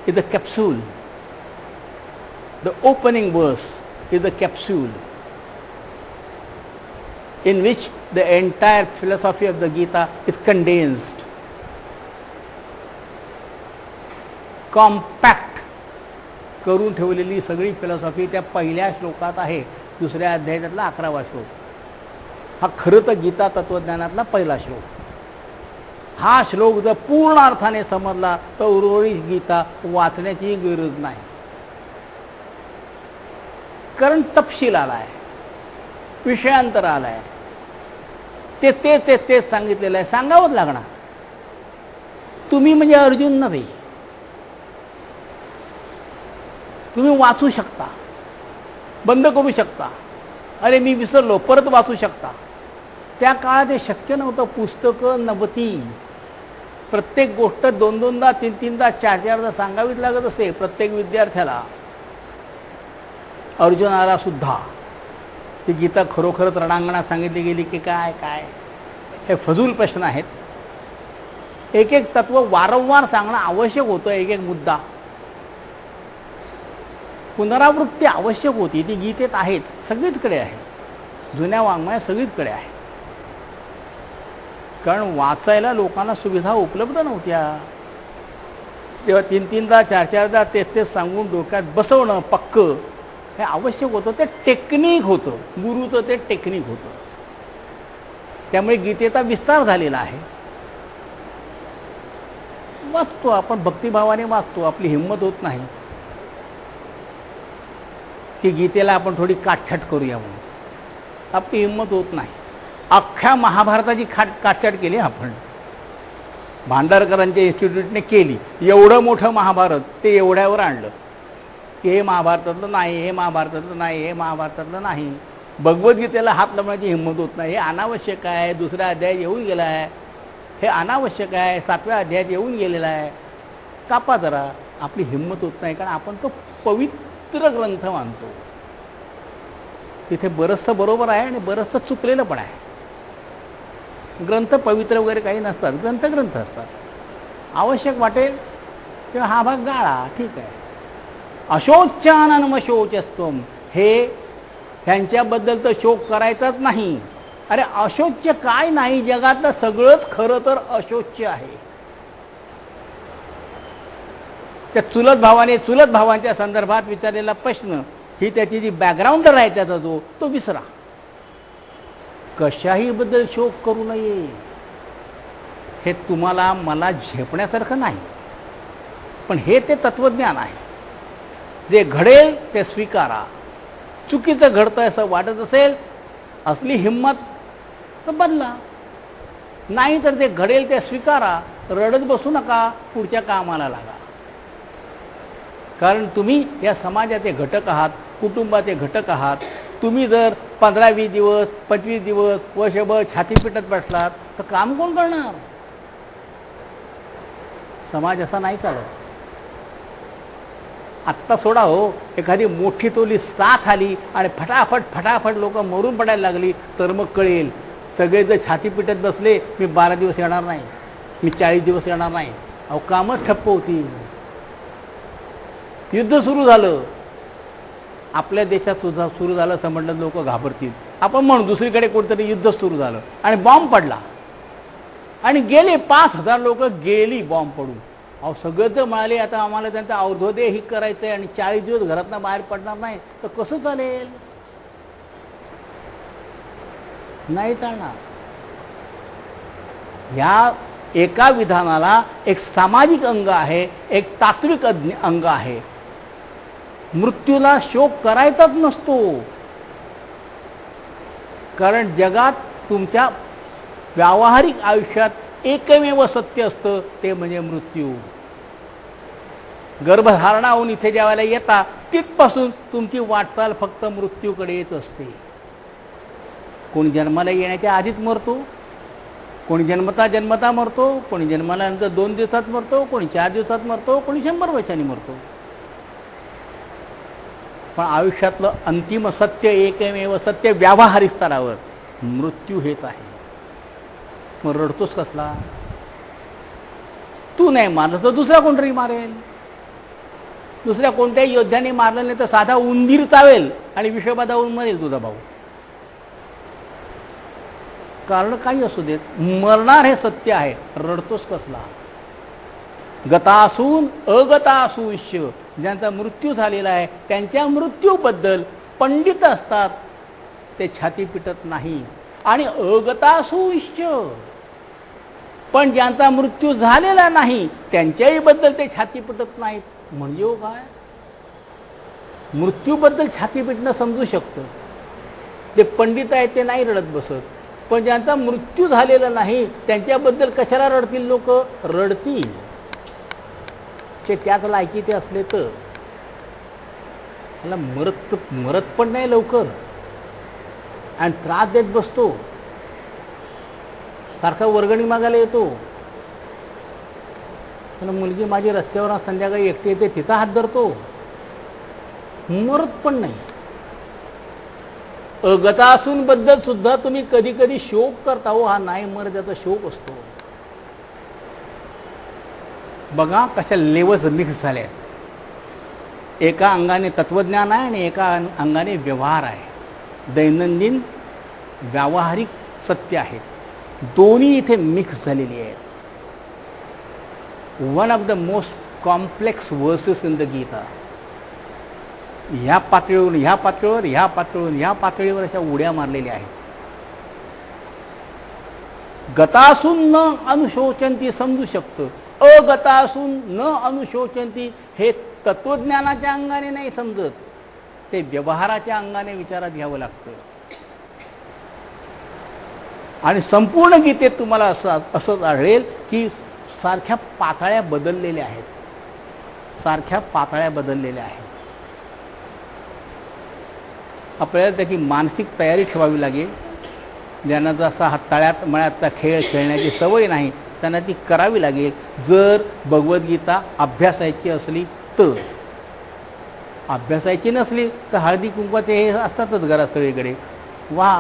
is the capsule, the opening verse is the capsule in which the entire philosophy of the Gita is condensed, compact करून ठेवलेली सगळी फिलॉसॉफी त्या पहिल्या श्लोकात आहे. दुसऱ्या अध्यायातला 11वा श्लोक. हा खरं तर गीता तत्वज्ञानातला पहिला श्लोक. हा श्लोक जर पूर्ण अर्थाने समजला तर उर्वरित गीता वाचण्याची गरज नाही, कारण तपशील आलाय, विषयांतर आलाय. ते सांगितलेलं आहे, सांगावंच लागणार. तुम्ही म्हणजे अर्जुन नव्हे. तुम्ही वाचू शकता, बंद करू शकता, अरे मी विसरलो परत वाचू शकता. त्या काळात हे शक्य नव्हतं. पुस्तकं नव्हती. प्रत्येक गोष्ट 2-2दा 3-3दा 4-4दा सांगावीच लागत असे प्रत्येक विद्यार्थ्याला. अर्जुनाला सुद्धा ती गीता खरोखरच रणांगणात सांगितली गेली की काय काय, हे फजूल प्रश्न आहेत. एक एक तत्व वारंवार सांगणं आवश्यक होतं. एक एक मुद्दा पुनरावृत्ती आवश्यक होती. ती गीतेत आहेच, सगळीचकडे आहे, जुन्या वाङ्मयात सगळीचकडे आहे. कारण वाचायला लोकांना सुविधा उपलब्ध नव्हत्या. तेव्हा 3-3दा 4-4दा तेच सांगून डोक्यात बसवणं पक्क हे आवश्यक होतं. ते टेक्निक होतं, गुरुचं ते टेक्निक होतं. त्यामुळे गीतेचा विस्तार झालेला आहे. वाचतो आपण, भक्तिभावाने वाचतो. आपली हिंमत होत नाही की गीतेला आपण थोडी काटछाट करूया म्हणून. आपली हिंमत होत नाही. अख्ख्या महाभारताची काटछाट केली आपण, भांडारकरांच्या इन्स्टिट्यूटने केली. एवढं मोठं महाभारत ते एवढ्यावर आणलं की हे महाभारतातलं नाही, हे महाभारतातलं नाही, हे महाभारतातलं नाही. भगवद्गीतेला हात लावण्याची हिंमत होत नाही. हे अनावश्यक आहे, दुसऱ्या अध्यायात येऊन गेला आहे, हे अनावश्यक आहे, 7व्या अध्यायात येऊन गेलेला आहे. कापा जरा. आपली हिंमत होत नाही, कारण आपण तो पवित्र ग्रंथ मानतो. तिथे बरंचसं बरोबर आहे आणि बरंचसं चुकलेलं पण आहे. ग्रंथ पवित्र वगैरे काही नसतात, ग्रंथ असतात. आवश्यक वाटेल तेव्हा हा भाग गाळा, ठीक आहे. अशोच्यानन्वशोचस्तुम, हे ह्यांच्याबद्दल तर शोक करायचाच नाही. अरे अशोच्य काय नाही, जगातलं सगळंच खरं तर अशोच्य आहे. त्या चुलत भावांच्या संदर्भात विचारलेला प्रश्न, ही त्याची जी बॅकग्राऊंडर आहे त्याचा तो विसरा. कशाही बद्दल शोक करू नये. हे तुम्हाला मला झेपण्यासारखं नाही, पण हे ते तत्वज्ञान आहे. जे घडेल ते स्वीकारा. चुकीचं घडतंय असं वाटत असेल, असली हिंमत तर बदला. नाही तर ते घडेल ते स्वीकारा. रडत बसू नका, पुढच्या कामाला लागा. कारण तुम्ही या समाजाचे घटक आहात, कुटुंबाचे घटक आहात. तुम्ही जर 15-20 दिवस 25 दिवस वर्षभर छाती पिटत बसलात तर काम कोण करणार? समाज असा नाही चालत. आत्ता सोडा हो, एखादी मोठी तोली साथ आली आणि फटाफट लोक मरून पडायला लागली तर मग कळेल. सगळे जर छाती पिटत बसले, मी 12 दिवस येणार नाही, मी 40 दिवस येणार नाही, अहो कामच ठप्प होती. युद्ध सुरू झालं, आपल्या देशात सुद्धा सुरू झालं असं म्हटलं लोक घाबरतील. आपण म्हणू दुसरीकडे कोणतरी युद्ध सुरू झालं आणि बॉम्ब पडला आणि गेले 5,000 लोक गेली बॉम्ब पडून. अहो सगळं जर म्हणाले आता आम्हाला त्यांचा अवधोदय ही करायचं आहे आणि 40 दिवस घरातनं बाहेर पडणार नाही, तर कसं चालेल? नाही चालणार. या एका विधानाला एक सामाजिक अंग आहे, एक तात्विक अंग आहे. मृत्यूला शोक करायचाच नसतो, कारण जगात तुमच्या व्यावहारिक आयुष्यात एकमेव सत्य असतं, ते म्हणजे मृत्यू. गर्भधारणा होऊन इथे ज्यावेळेला येता तिथपासून तुमची वाटचाल फक्त मृत्यूकडेच असते. कोणी जन्माला येण्याच्या आधीच मरतो, कोणी जन्मता मरतो, कोणी जन्माला नंतर 2 दिवसात मरतो, कोणी 4 दिवसात मरतो, कोणी 100 वर्षांनी मरतो. पण आयुष्यातलं अंतिम सत्य, एकमेव सत्य व्यावहारिक स्तरावर मृत्यू हेच आहे. मग रडतोस कसला? तू नाही मारलं तर दुसरा कोणतरी मारेल. दुसऱ्या कोणत्याही योद्ध्याने मारलं नाही तर साधा उंदीर चावेल आणि विषबाधा होऊन मरेल तुझा भाऊ. कारण काही असू देत, मरणार हे सत्य आहे. रडतोस कसला? गतासून अगतासूष्य, ज्यांचा मृत्यू झालेला आहे त्यांच्या मृत्यूबद्दल पंडित असतात, ते छाती पिटत नाही. आणि अगतासूष्य, पण ज्यांचा मृत्यू झालेला नाही त्यांच्याही बद्दल ते छाती पिटत नाहीत. म्हणजे हो काय? मृत्यूबद्दल छाती पिटणं समजू शकतं, ते पंडित आहेत ते नाही रडत बसत. पण ज्यांचा मृत्यू झालेला नाही त्यांच्याबद्दल कशाला रडतील लोक? रडतील ते त्याच लायकीचे असले तर. त्याला मरत पण नाही लवकर आणि त्रास देत बसतो, सारखा वर्गणी मागायला येतो. पण मुलगी माझी रस्त्यावर संध्याकाळी एकटी येते, तिचा हात धरतो, मरत पण नाही. अगतासून बद्दल सुद्धा तुम्ही कधी कधी शोक करता हो, हा नाही मर त्याचा शोक असतो. बघा कशा लेवल्स मिक्स झाल्या. एका अंगाने तत्वज्ञान आहे आणि एका अंगाने व्यवहार आहे, दैनंदिन व्यावहारिक सत्य आहेत. दोन्ही इथे मिक्स झालेली आहेत. One of the most complex verses in the Gita. ह्या पातळीवरून ह्या पातळीवर, ह्या पातळीवरून ह्या पातळीवर अशा उड्या मारलेल्या आहेत. गतासून न अनुशोचंती समजू शकतं, अगतासून न अनुशोचंती हे तत्वज्ञानाच्या अंगाने नाही समजत, ते व्यवहाराच्या अंगाने विचारात घ्यावं लागतं. आणि संपूर्ण गीतेत तुम्हाला असंच आढळेल की सारख्या पातळ्या बदललेल्या आहेत, सारख्या पातळ्या बदललेल्या आहेत. आपल्याला त्याची मानसिक तयारी ठेवावी लागेल. ज्यांना जसा हा तळ्यात मळ्यातला खेळ खेळण्याची सवय नाही त्यांना ती करावी लागेल. जर भगवद्गीता अभ्यासायची असली तर. अभ्यासायची नसली तर हळदी कुंकवाचे हे असतातच घरात सगळीकडे, वा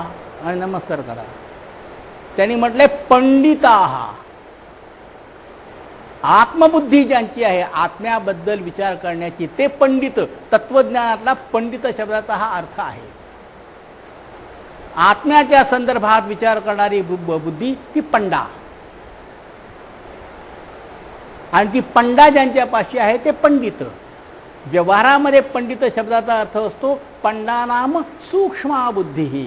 आणि नमस्कार करा. त्यांनी म्हटलंय पंडिताहा, आत्मबुद्धी ज्यांची आहे, आत्म्याबद्दल विचार करण्याची, ते पंडित. तत्वज्ञानातला पंडित शब्दाचा हा अर्थ आहे. आत्म्याच्या संदर्भात विचार करणारी बुद्धी ती पंडा, आणि ती पंडा ज्यांच्यापाशी आहे ते पंडित. व्यवहारामध्ये पंडित शब्दाचा अर्थ असतो पंडानाम सूक्ष्मा बुद्धी,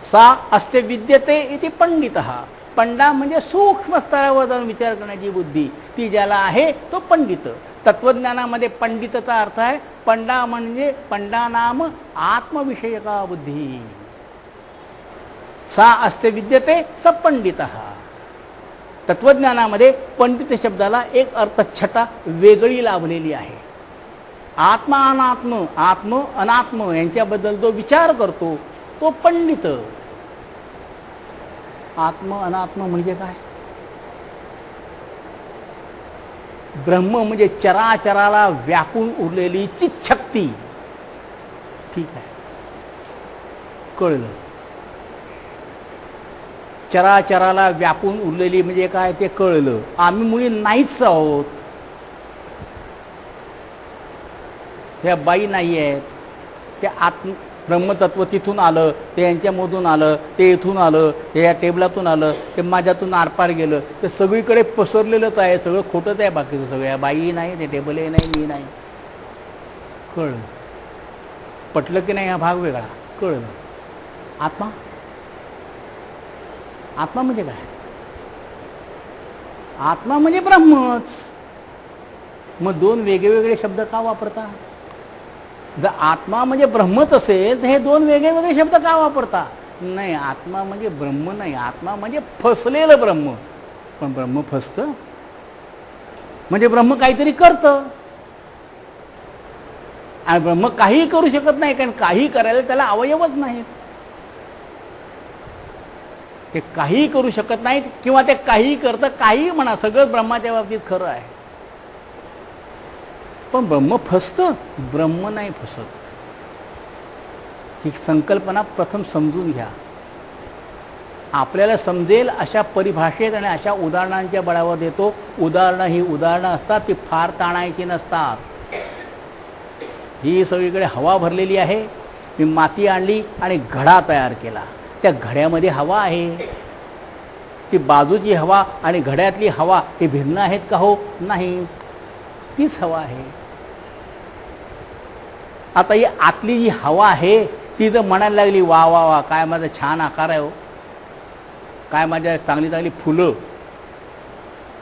सा अस्ते विद्यते इति पंडितः. पंडा म्हणजे सूक्ष्म स्तरावर जाऊन विचार करण्याची बुद्धी, ती ज्याला आहे तो पंडित. तत्वज्ञानामध्ये पंडितचा अर्थ आहे पंडा म्हणजे पंडानाम आत्मविषयका बुद्धी, सा अस्ते विद्यते स पंडितः. तत्वज्ञानामध्ये पंडित शब्दाला एक अर्थछटा वेगळी लाभलेली आहे. आत्मा अनात्म, आत्म अनात्म यांच्याबद्दल जो विचार करतो तो पंडित. आत्म अनात्म म्हणजे काय? ब्रह्म म्हणजे चराचराला व्यापून उरलेली चित्शक्ती. ठीक आहे, कळलं. चराचराला व्यापून उरलेली म्हणजे काय ते कळलं. आम्ही मुली नाहीच आहोत. ह्या बाई नाही आहेत, ते ब्रह्मतत्व तिथून आलं, ते यांच्यामधून आलं, ते इथून आलं, ते या टेबलातून आलं, ते माझ्यातून आरपार गेलं, ते सगळीकडे पसरलेलंच आहे. सगळं खोटंच आहे बाकीचं सगळं. या बाई नाही, ते टेबलही नाही, मी नाही. कळलं? पटलं की नाही? हा भाग वेगळा. कळलं? आत्मा, आत्मा म्हणजे काय? आत्मा म्हणजे ब्रह्मच. मग दोन वेगवेगळे शब्द का वापरता? जर आत्मा म्हणजे ब्रह्मच असेल तर हे दोन वेगळे शब्द का वापरता? नाही, आत्मा म्हणजे ब्रह्म नाही, आत्मा म्हणजे फसलेलं ब्रह्म. पण ब्रह्म फसतं म्हणजे ब्रह्म काहीतरी करतं, आणि ब्रह्म काहीही करू शकत नाही, कारण काही करायला त्याला अवयवच नाहीत. ते काहीही करू शकत नाहीत, किंवा ते काहीही करतं, काहीही म्हणा, सगळं ब्रह्माच्या बाबतीत खरं आहे. पण ब्रह्म फसतं, ब्रह्म नाही फसत. ही संकल्पना प्रथम समजून घ्या. आपल्याला समजेल अशा परिभाषेत आणि अशा उदाहरणांच्या बळावर देतो. उदाहरणं ही उदाहरणं असतात, ती फार ताणायची नसतात. ही सगळीकडे हवा भरलेली आहे. मी माती आणली आणि घडा तयार केला. त्या घड्यामध्ये हवा आहे. ती बाजूची हवा आणि घड्यातली हवा हे भिन्न आहेत का? हो, नाही, तीच हवा आहे. आता ही आतली जी हवा आहे ती जर म्हणायला लागली, वा वा वा, काय माझा छान आकार आहे हो, काय माझ्या चांगली चांगली फुलं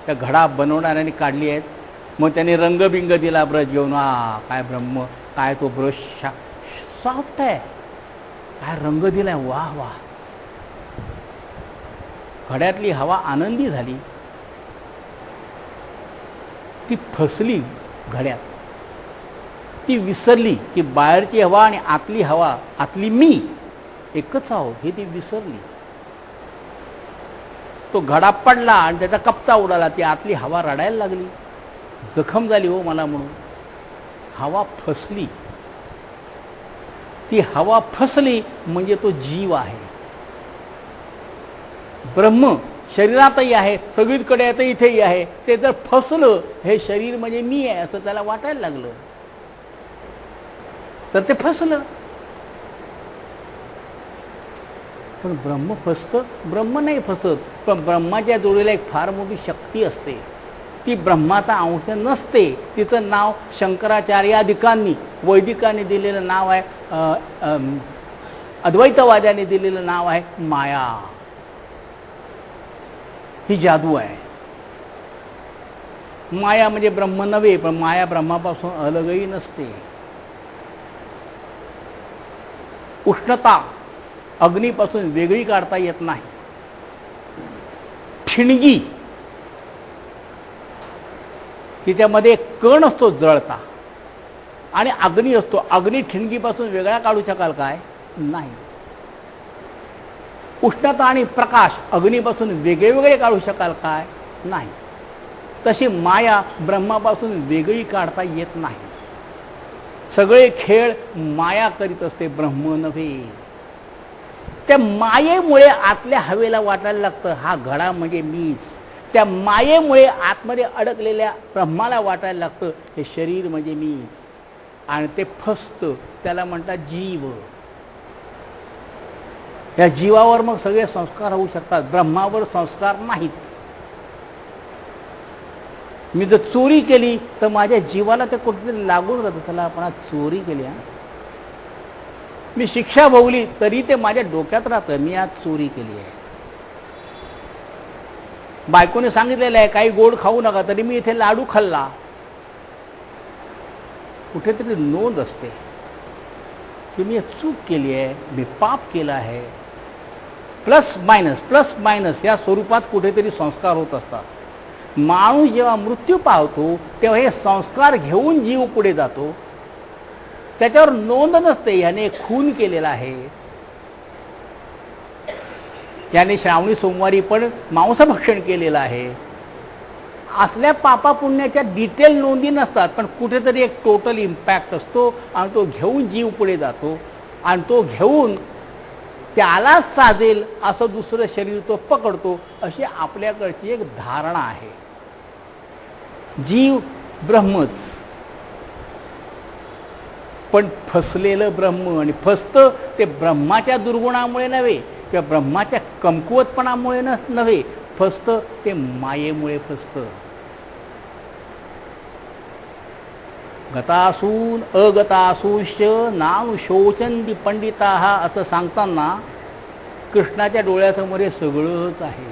त्या घडा बनवणाऱ्याने काढली आहेत. मग त्याने रंगबिंग दिला ब्रश घेऊन, काय ब्रह्म, काय तो ब्रश सॉफ्ट आहे, काय रंग दिलाय, वा वा. घड्यातली हवा आनंदी झाली, ती फसली घड्यात, ती विसरली की बाहेरची हवा आणि आतली हवा, आतली मी एकच आहो हे ती विसरली. तो घडा पडला आणि त्याचा कप्चा उडाला. ती आतली हवा रडायला लागली, जखम झाली हो मला म्हणून. हवा फसली. ती हवा फसली म्हणजे तो जीव आहे. ब्रह्म शरीरातही आहे, सगळीकडे आहे, तर इथेही आहे. ते जर फसलं, हे शरीर म्हणजे मी आहे असं त्याला वाटायला लागलं, तर ते फसलं. पण ब्रह्म फसतं? ब्रह्म नाही फसत. पण ब्रह्माच्या जोडीला एक फार मोठी शक्ती असते. ती ब्रह्माचा अंश नसते. तिचं नाव शंकराचार्यादिकांनी, वैदिकांनी दिलेलं नाव आहे, अद्वैतवाद्यांनी दिलेलं नाव आहे माया. ही जादू आहे. माया म्हणजे ब्रह्म नव्हे, पण माया ब्रह्मापासून अलगही नसते. उष्णता अग्नीपासून वेगळी काढता येत नाही. ठिणगी, तिच्यामध्ये एक कण असतो जळता, आणि अग्नी असतो. अग्नी ठिणगीपासून वेगळा काढू शकाल काय? नाही. उष्णता आणि प्रकाश अग्नीपासून वेगळे वेगळे काढू शकाल काय? नाही. तशी माया ब्रह्मापासून वेगळी काढता येत नाही. सगळे खेळ माया करीत असते, ब्रह्म नव्हे. त्या मायेमुळे आतल्या हवेला वाटायला लागतं हा घडा म्हणजे मीच. त्या मायेमुळे आतमध्ये अडकलेल्या ब्रह्माला वाटायला लागतं हे शरीर म्हणजे मीच. आणि ते फसतं, त्याला म्हणतात जीव. या जीवावर मग सगळे संस्कार होऊ शकतात, ब्रह्मावर संस्कार नाहीत. मी जर चोरी केली तर माझ्या जीवाला ते कुठेतरी लागून राहतं, चला आपण आज चोरी केली. मी शिक्षा भोगली तरी ते माझ्या डोक्यात राहतं, मी आज चोरी केली आहे. बायकोने सांगितलेलं आहे काही गोड खाऊ नका, तरी मी इथे लाडू खाल्ला. कुठेतरी नोंद असते की मी चूक केली आहे, मी पाप केलं आहे. प्लस मायनस या स्वरूपात कुठेतरी संस्कार होत असतात. माणूस जेव्हा मृत्यू पावतो तेव्हा हे संस्कार घेऊन जीव पुढे जातो. त्याच्यावर नोंद नसते याने खून केलेला आहे, याने श्रावणी सोमवारी पण मांसभक्षण केलेलं आहे. असल्या पापा पुण्याच्या डिटेल नोंदी नसतात, पण कुठेतरी एक टोटल इम्पॅक्ट असतो आणि तो घेऊन जीव पुढे जातो. आणि तो घेऊन त्याला साजेल असं दुसरं शरीर तो पकडतो, अशी आपल्याकडची एक धारणा आहे. जीव ब्रह्मच, पण फसलेलं ब्रह्म. आणि फसतं ते ब्रह्माच्या दुर्गुणामुळे नव्हे किंवा ब्रह्माच्या कमकुवतपणामुळे नव्हे, फसतं ते मायेमुळे फसतं. गतासून अगतासूंश्च नाम पंडिताः असं सांगताना कृष्णाच्या डोळ्यासमोर हे सगळंच आहे.